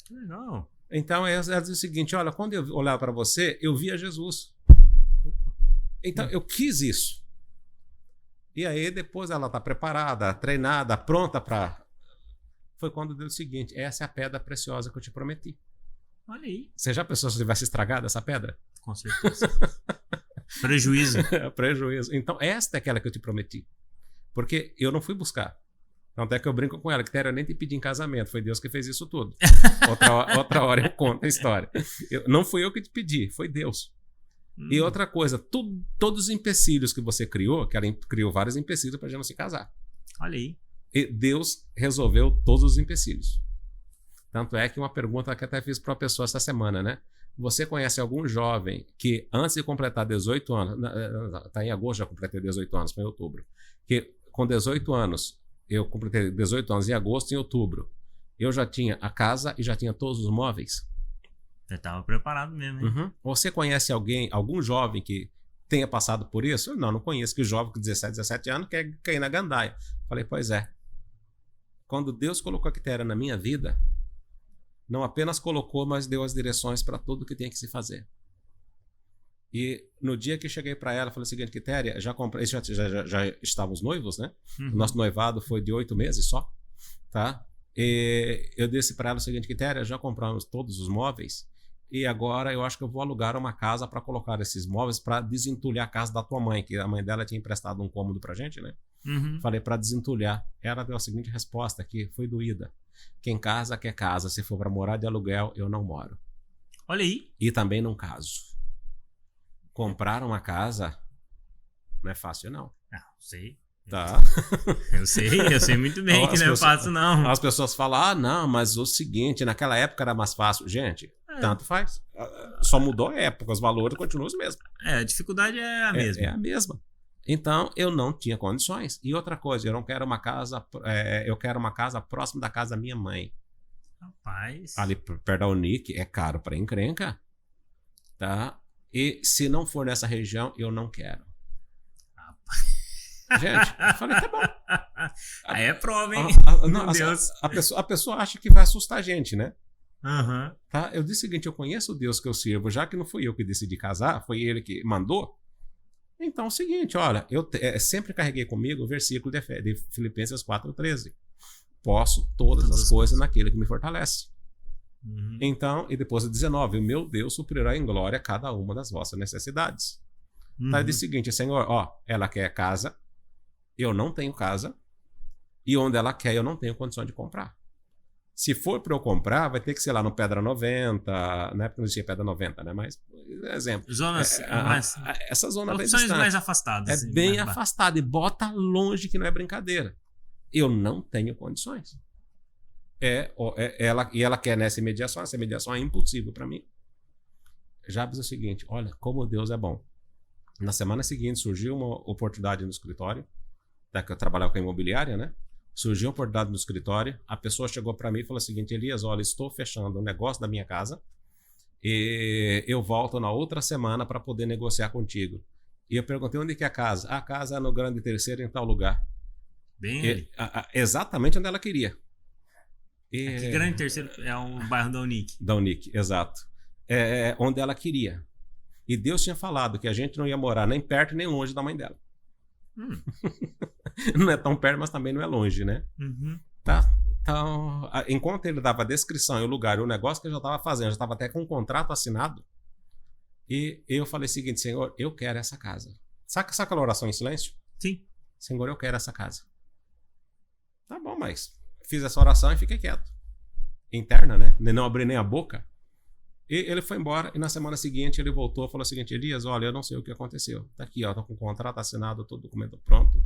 Legal. Então, ela diz o seguinte: olha, quando eu olhava para você, eu via Jesus. Então, eu quis isso. E aí, depois ela está preparada, treinada, pronta para... Foi quando deu o seguinte: essa é a pedra preciosa que eu te prometi. Olha aí. Você já pensou se tivesse estragado essa pedra? Com certeza. Prejuízo. Prejuízo. Então, esta é aquela que eu te prometi. Porque eu não fui buscar. Tanto é que eu brinco com ela: que eu nem te pedi em casamento, foi Deus que fez isso tudo. Outra hora eu conto a história. Não fui eu que te pedi, foi Deus. E outra coisa, todos os empecilhos que você criou, que ela criou vários empecilhos para a gente não se casar. Olha aí. E Deus resolveu todos os empecilhos. Tanto é que uma pergunta que até fiz para uma pessoa essa semana, né? Você conhece algum jovem que antes de completar 18 anos, está em agosto, já completei 18 anos, foi em outubro, que com 18 anos, eu completei 18 anos em agosto, em outubro, eu já tinha a casa e já tinha todos os móveis? Você estava preparado mesmo, hein? Uhum. Você conhece algum jovem que tenha passado por isso? Não conheço, que o jovem com 17 anos quer cair na gandaia. Falei: pois é. Quando Deus colocou a Quitéria na minha vida, não apenas colocou, mas deu as direções para tudo que tem que se fazer. E no dia que cheguei para ela, falei o seguinte: Quitéria, já comprei, já estávamos noivos, né? O nosso noivado foi de 8 meses só, tá? E eu disse para ela o seguinte: Quitéria, já compramos todos os móveis e agora eu acho que eu vou alugar uma casa para colocar esses móveis para desentulhar a casa da tua mãe, que a mãe dela tinha emprestado um cômodo pra gente, né? Falei: para desentulhar. Ela deu a seguinte resposta, que foi doída: quem casa quer casa, se for para morar de aluguel, eu não moro. Olha aí. E também não caso. Comprar uma casa não é fácil, não. Sei. Tá. Eu sei muito bem que não é fácil, não. As pessoas falam: não, mas o seguinte, naquela época era mais fácil. Gente, tanto faz. Só mudou a época, os valores continuam os mesmos. A dificuldade é a mesma. É a mesma. Então, eu não tinha condições. E outra coisa, eu quero uma casa próxima da casa da minha mãe. Rapaz. Ali perto da Unic é caro para encrenca, tá? E se não for nessa região, eu não quero. Gente, eu falei, tá bom. Aí é prova, hein? Não, a pessoa acha que vai assustar a gente, né? Uhum. Tá? Eu disse o seguinte, eu conheço o Deus que eu sirvo, já que não fui eu que decidi casar, foi ele que mandou. Então é o seguinte, olha, eu sempre carreguei comigo o versículo de Filipenses 4,13. Posso todas as coisas naquele que me fortalece. Uhum. Então, e depois o 19, o meu Deus suprirá em glória cada uma das vossas necessidades. Uhum. Tá? Eu disse o seguinte, Senhor, ó, ela quer casa, eu não tenho casa, e onde ela quer eu não tenho condição de comprar. Se for para eu comprar, vai ter que ser lá no Pedra 90, na época não existia Pedra 90, né? Mas, exemplo. Zonas essa zona bem opções distante. mais afastadas. É assim, bem afastada e bota longe que não é brincadeira. Eu não tenho condições. Ela quer nessa imediação, essa imediação é impossível para mim. Jabes é o seguinte, olha como Deus é bom. Na semana seguinte surgiu uma oportunidade no escritório, tá, que eu trabalhava com a imobiliária, né? Surgiu uma oportunidade no escritório, a pessoa chegou para mim e falou o seguinte, Elias, olha, estou fechando um negócio da minha casa e eu volto na outra semana para poder negociar contigo. E eu perguntei, onde que é a casa? A casa é no Grande Terceiro, em tal lugar. Bem exatamente onde ela queria. Que Grande Terceiro é um bairro da Unic. Da Unic, exato. Onde ela queria. E Deus tinha falado que a gente não ia morar nem perto nem longe da mãe dela. Não é tão perto, mas também não é longe, né? Uhum. Tá? Então, enquanto ele dava a descrição e o lugar e o negócio que eu já estava fazendo, já estava até com um contrato assinado, e eu falei o seguinte, Senhor, eu quero essa casa. Saca aquela oração em silêncio? Sim. Senhor, eu quero essa casa. Tá bom, mas fiz essa oração e fiquei quieto. Interna, né? Não abri nem a boca. E ele foi embora e na semana seguinte ele voltou e falou o seguinte, Elias, olha, eu não sei o que aconteceu. Tá aqui, ó, tô com o contrato assinado, todo o documento pronto.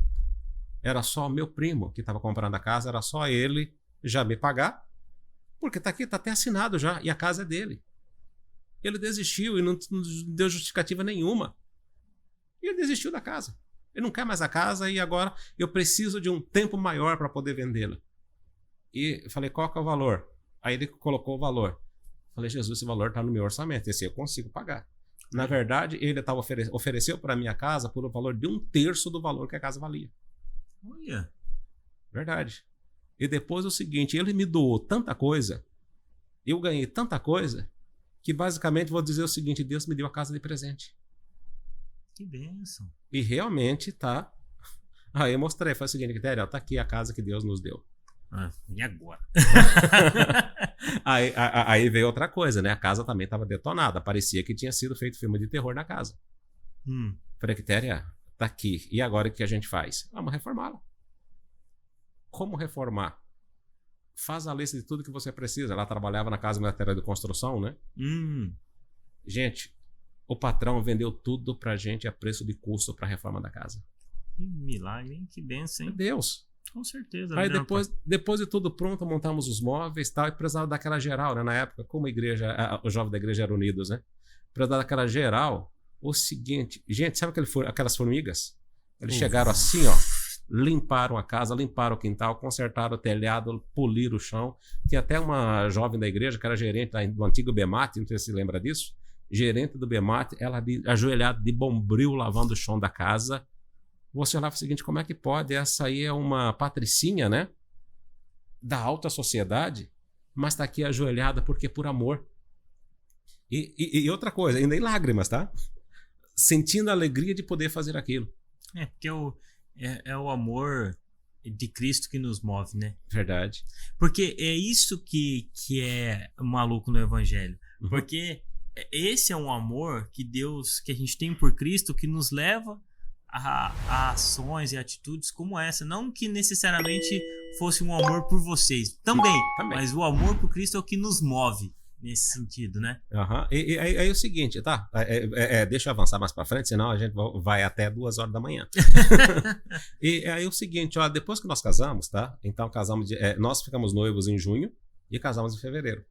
Era só meu primo que estava comprando a casa, era só ele já me pagar, porque tá aqui, tá até assinado já, e a casa é dele. Ele desistiu e não deu justificativa nenhuma. E ele desistiu da casa. Ele não quer mais a casa e agora eu preciso de um tempo maior para poder vendê-la. E eu falei, qual que é o valor? Aí ele colocou o valor. Falei, Jesus, esse valor está no meu orçamento, esse eu consigo pagar. Na verdade, ele ofereceu para a minha casa por o valor de 1/3 do valor que a casa valia. Olha. Verdade. E depois o seguinte, ele me doou tanta coisa, eu ganhei tanta coisa, que basicamente vou dizer o seguinte, Deus me deu a casa de presente. Que bênção. E realmente tá. Aí eu mostrei, foi o seguinte, Quitério, tá aqui a casa que Deus nos deu. E agora? aí veio outra coisa, né? A casa também estava detonada. Parecia que tinha sido feito filme de terror na casa. Falei, Quitéria, tá aqui. E agora o que a gente faz? Vamos reformá-la. Como reformar? Faz a lista de tudo que você precisa. Ela trabalhava na casa matéria de construção, né? Gente, o patrão vendeu tudo pra gente a preço de custo pra reforma da casa. Que milagre, hein? Que bênção, hein? Deus. Com certeza. Aí depois de tudo pronto, montamos os móveis e tal, e precisava daquela geral, né? Na época, como a igreja, os jovens da igreja eram unidos, né? Precisava daquela geral. O seguinte, gente, sabe aquelas formigas? Eles chegaram assim, ó, limparam a casa, limparam o quintal, consertaram o telhado, poliram o chão. Tinha até uma jovem da igreja que era gerente do antigo Bemate, não sei se você lembra disso. Gerente do Bemate, ela ajoelhada de bombril lavando o chão da casa. Você olhava o seguinte, como é que pode? Essa aí é uma patricinha, né? Da alta sociedade, mas está aqui ajoelhada porque é por amor. E outra coisa, ainda em lágrimas, tá? Sentindo a alegria de poder fazer aquilo. Porque é o amor de Cristo que nos move, né? Verdade. Porque é isso que é maluco no Evangelho. Porque esse é um amor que a gente tem por Cristo que nos leva a ações e atitudes como essa. Não que necessariamente fosse um amor por vocês. Também. Mas o amor por Cristo é o que nos move nesse sentido, né? E aí é o seguinte, tá? Deixa eu avançar mais pra frente, senão a gente vai até 2 horas da manhã. E aí é o seguinte, ó, depois que nós casamos, tá? Então nós ficamos noivos em junho e casamos em fevereiro.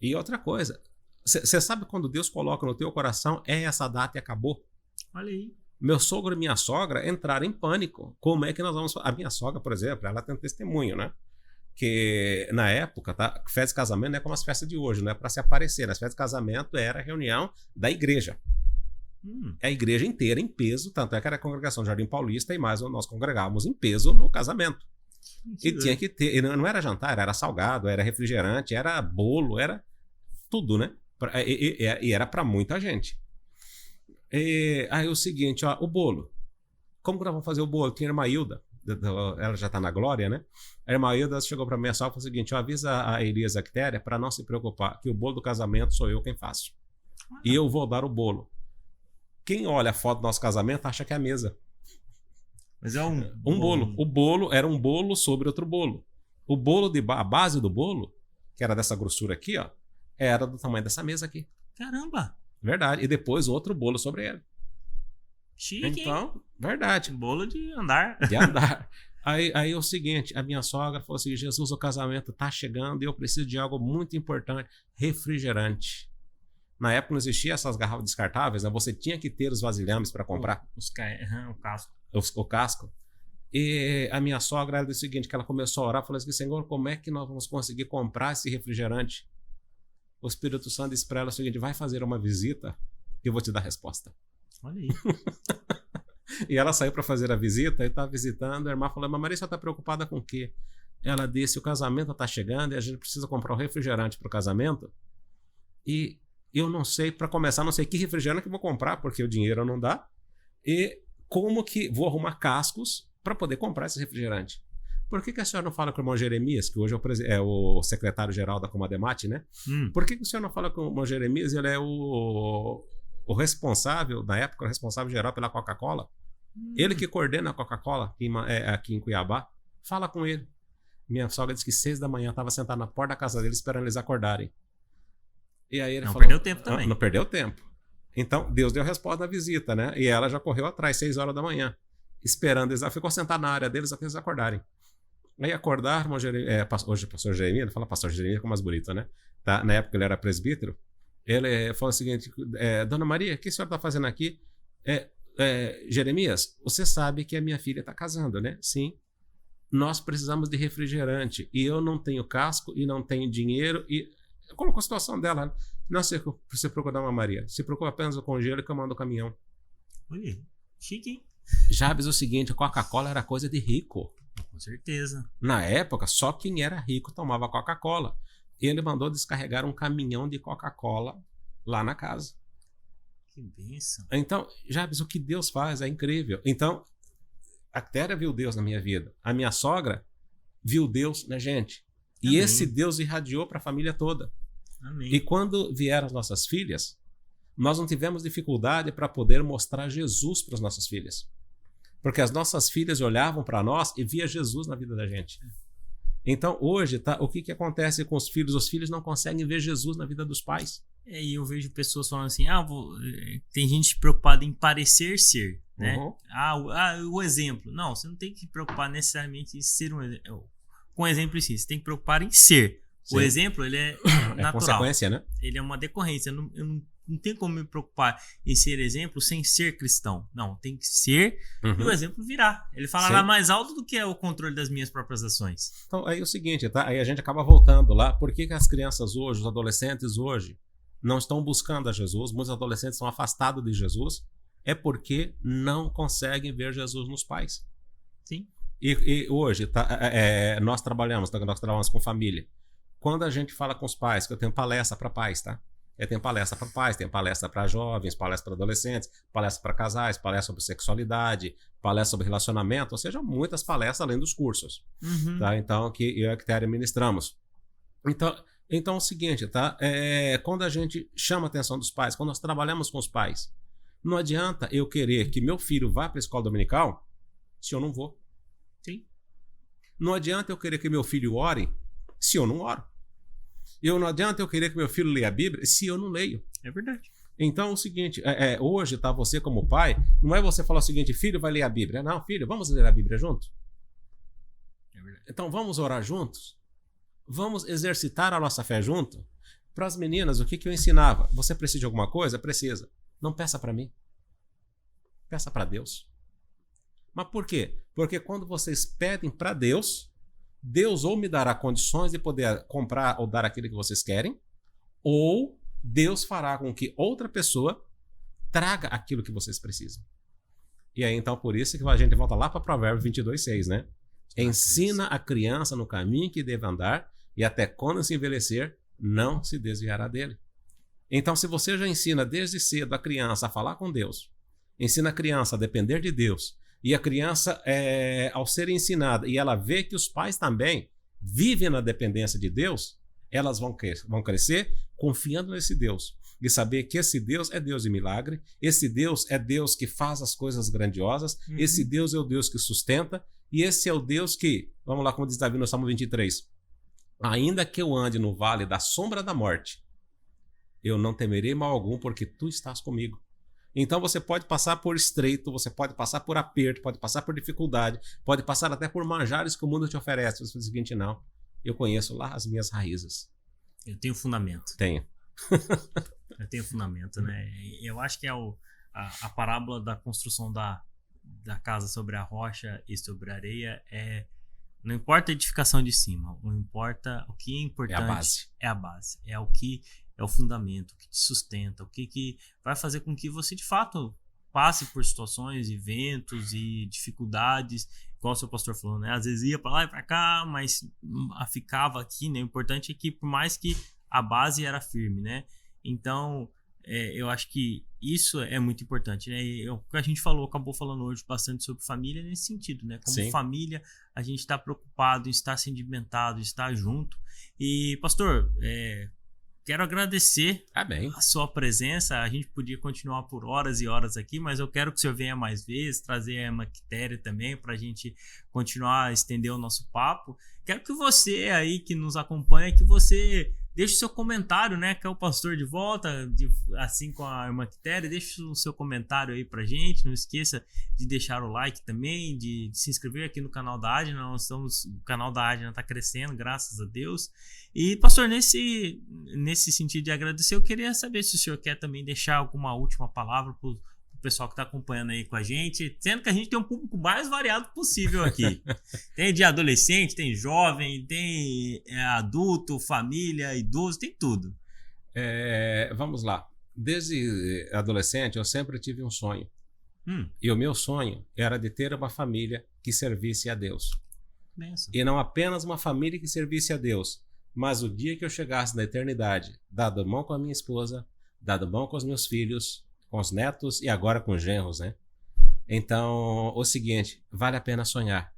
E outra coisa, você sabe quando Deus coloca no teu coração, essa data e acabou? Olha aí. Meu sogro e minha sogra entraram em pânico. Como é que nós vamos... A minha sogra, por exemplo, ela tem um testemunho, né? que na época, tá? Festa de casamento não é como as festas de hoje, não é para se aparecer. Nas festas de casamento era a reunião da igreja. A igreja inteira em peso, tanto é que era a congregação Jardim Paulista e mais nós congregávamos em peso no casamento. E tinha que ter, e não era jantar, era salgado, era refrigerante, era bolo, era tudo, né? E era para muita gente. Aí o seguinte, ó, o bolo. Como que nós vamos fazer o bolo? Tinha a irmã Hilda, ela já tá na glória, né? A irmã Hilda chegou para mim e falou o seguinte, ó, avisa a Elias e a Quitéria para não se preocupar, que o bolo do casamento sou eu quem faço. E eu vou dar o bolo. Quem olha a foto do nosso casamento acha que é a mesa. Mas é um bolo. O bolo era um bolo sobre outro bolo. O bolo a base do bolo, que era dessa grossura aqui, ó, era do tamanho dessa mesa aqui. Caramba! Verdade. E depois outro bolo sobre ele. Chique, então, hein? Verdade. Bolo de andar. De andar. Aí é o seguinte, a minha sogra falou assim, Jesus, o casamento tá chegando e eu preciso de algo muito importante, refrigerante. Na época não existia essas garrafas descartáveis, né? Você tinha que ter os vasilhames para comprar. O casco. O casco. E a minha sogra, ela disse o seguinte, que ela começou a orar, falou assim, Senhor, como é que nós vamos conseguir comprar esse refrigerante? O Espírito Santo disse para ela o seguinte, vai fazer uma visita que eu vou te dar a resposta. Olha aí. E ela saiu para fazer a visita, e estava visitando, a irmã falou, mas Maria, você está preocupada com o quê? Ela disse, o casamento está chegando e a gente precisa comprar um refrigerante para o casamento. E eu não sei, para começar, não sei que refrigerante que eu vou comprar, porque o dinheiro não dá. E como que vou arrumar cascos para poder comprar esse refrigerante? Por que a senhora não fala com o irmão Jeremias, que hoje é o secretário-geral da Comademate, né? Por que o senhor não fala com o irmão Jeremias? Ele é o responsável, na época, o responsável geral pela Coca-Cola. Ele que coordena a Coca-Cola aqui em Cuiabá. Fala com ele. Minha sogra disse que 6 da manhã estava sentado na porta da casa dele esperando eles acordarem. E aí ele não falou, perdeu tempo também. Não perdeu tempo. Então, Deus deu a resposta da visita, né? E ela já correu atrás, 6 horas da manhã, esperando eles. Ela ficou sentada na área deles até eles acordarem. Aí acordaram, hoje o pastor Jeremias, ele fala pastor Jeremias como mais bonito, né? Tá? Na época ele era presbítero. Ele falou o seguinte, Dona Maria, o que a senhora está fazendo aqui? Jeremias, você sabe que a minha filha está casando, né? Sim. Nós precisamos de refrigerante e eu não tenho casco e não tenho dinheiro e... Colocou a situação dela, né? Não se preocupa, Dona Maria. Se preocupa apenas com o gelo que eu mando o caminhão. Olha, chique, hein? Jabes, o seguinte, a Coca-Cola era coisa de rico. Com certeza. Na época, só quem era rico tomava Coca-Cola. Ele mandou descarregar um caminhão de Coca-Cola lá na casa. Que bênção. Então, Jabes, o que Deus faz é incrível. Então, a Quitéria viu Deus na minha vida. A minha sogra viu Deus na gente. E Amém. Esse Deus irradiou para a família toda. Amém. E quando vieram as nossas filhas, nós não tivemos dificuldade para poder mostrar Jesus para as nossas filhas. Porque as nossas filhas olhavam para nós e via Jesus na vida da gente. Então, hoje, o que acontece com os filhos? Os filhos não conseguem ver Jesus na vida dos pais. E eu vejo pessoas falando assim, tem gente preocupada em parecer ser, né? Uhum. O exemplo. Não, você não tem que se preocupar necessariamente em ser um exemplo. Com exemplo em si, você tem que preocupar em ser. Sim. O exemplo, ele é natural. Consequência, né? Ele é uma decorrência. Eu não tenho como me preocupar em ser exemplo sem ser cristão. Não, tem que ser e o exemplo virá. Ele falará mais alto do que é o controle das minhas próprias ações. Então, aí é o seguinte, tá? Aí a gente acaba voltando lá. Por que as crianças hoje, os adolescentes hoje, não estão buscando a Jesus? Muitos adolescentes estão afastados de Jesus. É porque não conseguem ver Jesus nos pais. Sim. E hoje, nós trabalhamos com família. Quando a gente fala com os pais, que eu tenho palestra para pais, tá? Eu tenho palestra para pais, tenho palestra para jovens, palestra para adolescentes, palestra para casais, palestra sobre sexualidade, palestra sobre relacionamento, ou seja, muitas palestras além dos cursos. Tá? Então, que eu e a Quitéria ministramos. Então é o seguinte, tá? Quando a gente chama a atenção dos pais, quando nós trabalhamos com os pais, não adianta eu querer que meu filho vá para a escola dominical se eu não vou. Sim. Não adianta eu querer que meu filho ore se eu não oro. Não adianta eu querer que meu filho leia a Bíblia se eu não leio. É verdade. Então é o seguinte, hoje, tá, você como pai, não é você falar o seguinte, filho vai ler a Bíblia. Não, filho, vamos ler a Bíblia junto? É verdade. Então vamos orar juntos? Vamos exercitar a nossa fé junto? Para as meninas, o que eu ensinava? Você precisa de alguma coisa? Precisa. Não peça para mim. Peça para Deus. Mas por quê? Porque quando vocês pedem para Deus, Deus ou me dará condições de poder comprar ou dar aquilo que vocês querem, ou Deus fará com que outra pessoa traga aquilo que vocês precisam. E aí, então, por isso que a gente volta lá para Provérbios 22:6, né? Ensina a criança no caminho que deve andar, e até quando se envelhecer, não se desviará dele. Então, se você já ensina desde cedo a criança a falar com Deus, ensina a criança a depender de Deus, e a criança, ao ser ensinada, e ela vê que os pais também vivem na dependência de Deus, elas vão crescer confiando nesse Deus. E saber que esse Deus é Deus de milagre, esse Deus é Deus que faz as coisas grandiosas, esse Deus é o Deus que sustenta, e esse é o Deus que, vamos lá, como diz Davi no Salmo 23, ainda que eu ande no vale da sombra da morte, eu não temerei mal algum, porque tu estás comigo. Então você pode passar por estreito, você pode passar por aperto, pode passar por dificuldade, pode passar até por manjares que o mundo te oferece. Você diz o seguinte: não, eu conheço lá as minhas raízes. Eu tenho fundamento. Tenho. Eu tenho fundamento, né? Eu acho que é a parábola da construção da casa sobre a rocha e sobre a areia. Não importa a edificação de cima, não importa o que é importante. É a base. É a base. É o que é o fundamento, o que te sustenta, o que vai fazer com que você de fato passe por situações, eventos e dificuldades, igual o seu pastor falou, né? Às vezes ia para lá e para cá, mas ficava aqui, né? O importante é que, por mais que a base era firme, né? Então, eu acho que isso é muito importante, né? E o que a gente acabou falando hoje bastante sobre família nesse sentido, né? Como Sim. família, a gente está preocupado em estar sedimentado, estar junto. E, pastor, quero agradecer a sua presença. A gente podia continuar por horas e horas aqui, mas eu quero que o senhor venha mais vezes, trazer a Emaquitéria também, para a gente continuar a estender o nosso papo. Quero que você aí que nos acompanha, que você deixe o seu comentário, né? Que é o pastor de volta, assim com a Emaquitéria. Deixe o seu comentário aí pra gente. Não esqueça de deixar o like também, de se inscrever aqui no canal da Adna. O canal da Adna está crescendo, graças a Deus. E, pastor, nesse sentido de agradecer, eu queria saber se o senhor quer também deixar alguma última palavra para o pessoal que está acompanhando aí com a gente, sendo que a gente tem um público mais variado possível aqui. Tem de adolescente, tem jovem, tem adulto, família, idoso, tem tudo. Vamos lá. Desde adolescente, eu sempre tive um sonho. E o meu sonho era de ter uma família que servisse a Deus. Benção. E não apenas uma família que servisse a Deus, mas o dia que eu chegasse na eternidade, dado mão com a minha esposa, dado mão com os meus filhos, com os netos e agora com os genros, né? Então, o seguinte, vale a pena sonhar,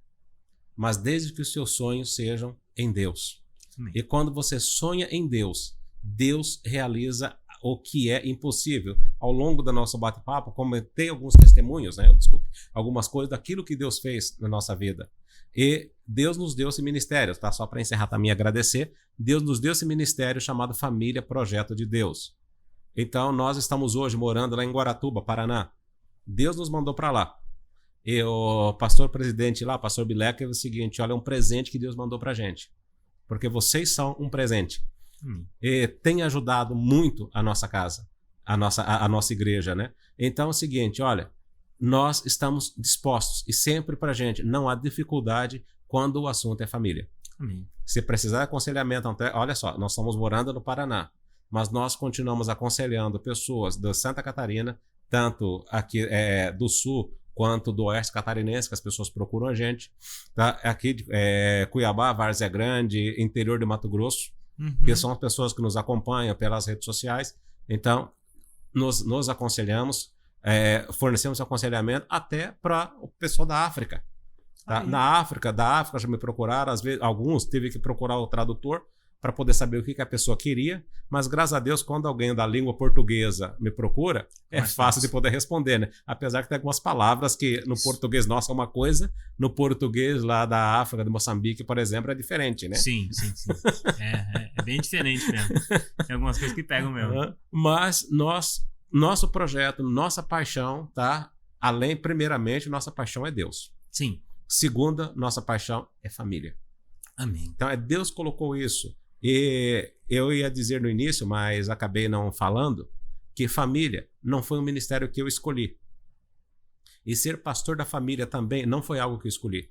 mas desde que os seus sonhos sejam em Deus. Amém. E quando você sonha em Deus, Deus realiza o que é impossível. Ao longo do nosso bate-papo, comentei alguns testemunhos, né? Algumas coisas daquilo que Deus fez na nossa vida. E Deus nos deu esse ministério, tá? Só para encerrar também agradecer, Deus nos deu esse ministério chamado Família Projeto de Deus. Então, nós estamos hoje morando lá em Guaratuba, Paraná. Deus nos mandou para lá. E o pastor presidente lá, pastor Bileca, é o seguinte: olha, é um presente que Deus mandou para a gente. Porque vocês são um presente. E tem ajudado muito a nossa casa, a nossa igreja, né? Então, é o seguinte, olha, nós estamos dispostos. E sempre para a gente, não há dificuldade quando o assunto é família. Amém. Se precisar de aconselhamento, olha só, nós estamos morando no Paraná, mas nós continuamos aconselhando pessoas da Santa Catarina, tanto aqui do sul quanto do oeste catarinense, que as pessoas procuram a gente, tá? Aqui de Cuiabá, Várzea Grande, interior de Mato Grosso, que são as pessoas que nos acompanham pelas redes sociais. Então, nos aconselhamos, fornecemos aconselhamento até para o pessoal da África. Tá? Da África já me procuraram, às vezes, alguns teve que procurar o tradutor para poder saber o que a pessoa queria, mas graças a Deus, quando alguém da língua portuguesa me procura, é fácil de poder responder, né? Apesar que tem algumas palavras que no português nosso é uma coisa, no português lá da África, de Moçambique, por exemplo, é diferente, né? Sim. É bem diferente mesmo. Tem algumas coisas que pegam mesmo. Mas nosso projeto, nossa paixão, tá? Primeiramente, nossa paixão é Deus. Sim. Segunda, nossa paixão é família. Amém. Então, Deus colocou isso. E eu ia dizer no início, mas acabei não falando, que família não foi um ministério que eu escolhi. E ser pastor da família também não foi algo que eu escolhi.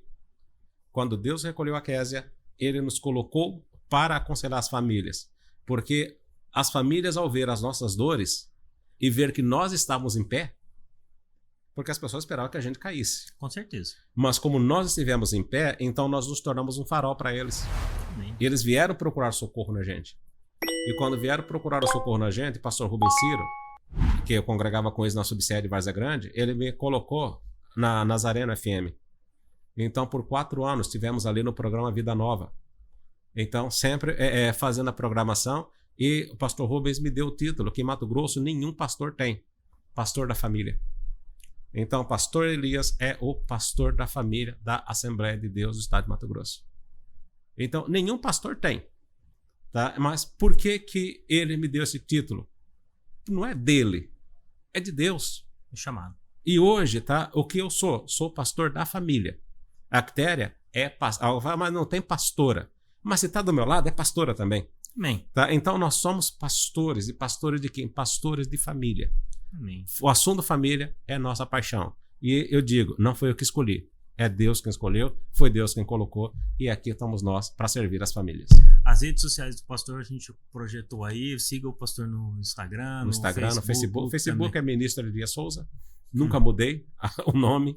Quando Deus recolheu a Késia, Ele nos colocou para aconselhar as famílias. Porque as famílias, ao ver as nossas dores e ver que nós estávamos em pé, porque as pessoas esperavam que a gente caísse. Com certeza. Mas como nós estivemos em pé, então nós nos tornamos um farol para eles. Amém. E eles vieram procurar socorro na gente. E quando vieram procurar o socorro na gente, o pastor Rubens Ciro, que eu congregava com eles na subsede de Várzea Grande, ele me colocou na Nazareno FM. Então, por 4 anos, estivemos ali no programa Vida Nova. Então, sempre fazendo a programação. E o pastor Rubens me deu o título que em Mato Grosso nenhum pastor tem. Pastor da família. Então, pastor Elias é o pastor da família da Assembleia de Deus do Estado de Mato Grosso. Então, nenhum pastor tem. Tá? Mas por que ele me deu esse título? Não é dele, é de Deus. É chamado. E hoje, tá? O que eu sou? Sou pastor da família. A Quitéria é pastora, mas não tem pastora. Mas se está do meu lado, é pastora também. Amém. Tá? Então, nós somos pastores. E pastores de quem? Pastores de família. Amém. O assunto família é nossa paixão. E eu digo, não foi eu que escolhi. É Deus quem escolheu, foi Deus quem colocou. E aqui estamos nós para servir as famílias. As redes sociais do pastor a gente projetou aí. Siga o pastor no Instagram, no Facebook. O Facebook é Ministro Elias Souza. Nunca mudei o nome.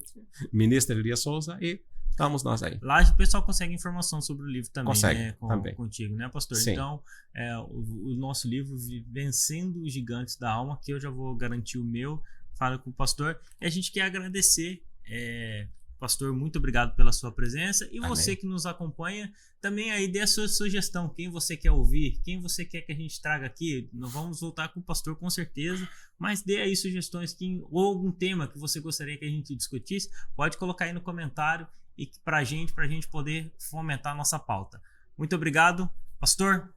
Ministro Elias Souza. E estamos nós aí. Lá o pessoal consegue informação sobre o livro também. Consegue, né? também. Contigo, né, pastor? Sim. Então, o nosso livro, Vencendo os Gigantes da Alma, que eu já vou garantir o meu. Fala com o pastor. E a gente quer agradecer. Pastor, muito obrigado pela sua presença. E você que nos acompanha, também aí dê a sua sugestão. Quem você quer ouvir, quem você quer que a gente traga aqui. Nós vamos voltar com o pastor com certeza. Mas dê aí sugestões ou algum tema que você gostaria que a gente discutisse. Pode colocar aí no comentário e pra gente poder fomentar a nossa pauta. Muito obrigado, pastor.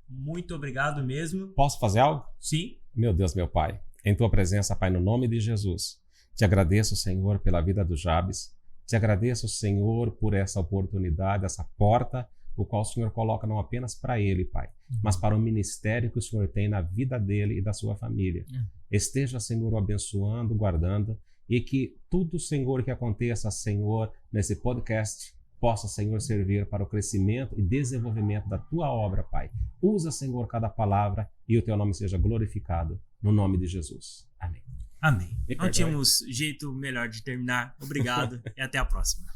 Muito obrigado mesmo. Posso fazer algo? Sim. Meu Deus, meu Pai. Em tua presença, Pai, no nome de Jesus. Te agradeço, Senhor, pela vida do Jabes. Te agradeço, Senhor, por essa oportunidade, essa porta, o qual o Senhor coloca não apenas para ele, Pai, mas para o ministério que o Senhor tem na vida dele e da sua família. Esteja, Senhor, o abençoando, guardando, e que tudo, Senhor, que aconteça, Senhor, nesse podcast, possa, Senhor, servir para o crescimento e desenvolvimento da tua obra, Pai. Usa, Senhor, cada palavra e o teu nome seja glorificado, no nome de Jesus. Amém. Amém. Não tínhamos jeito melhor de terminar. Obrigado e até a próxima.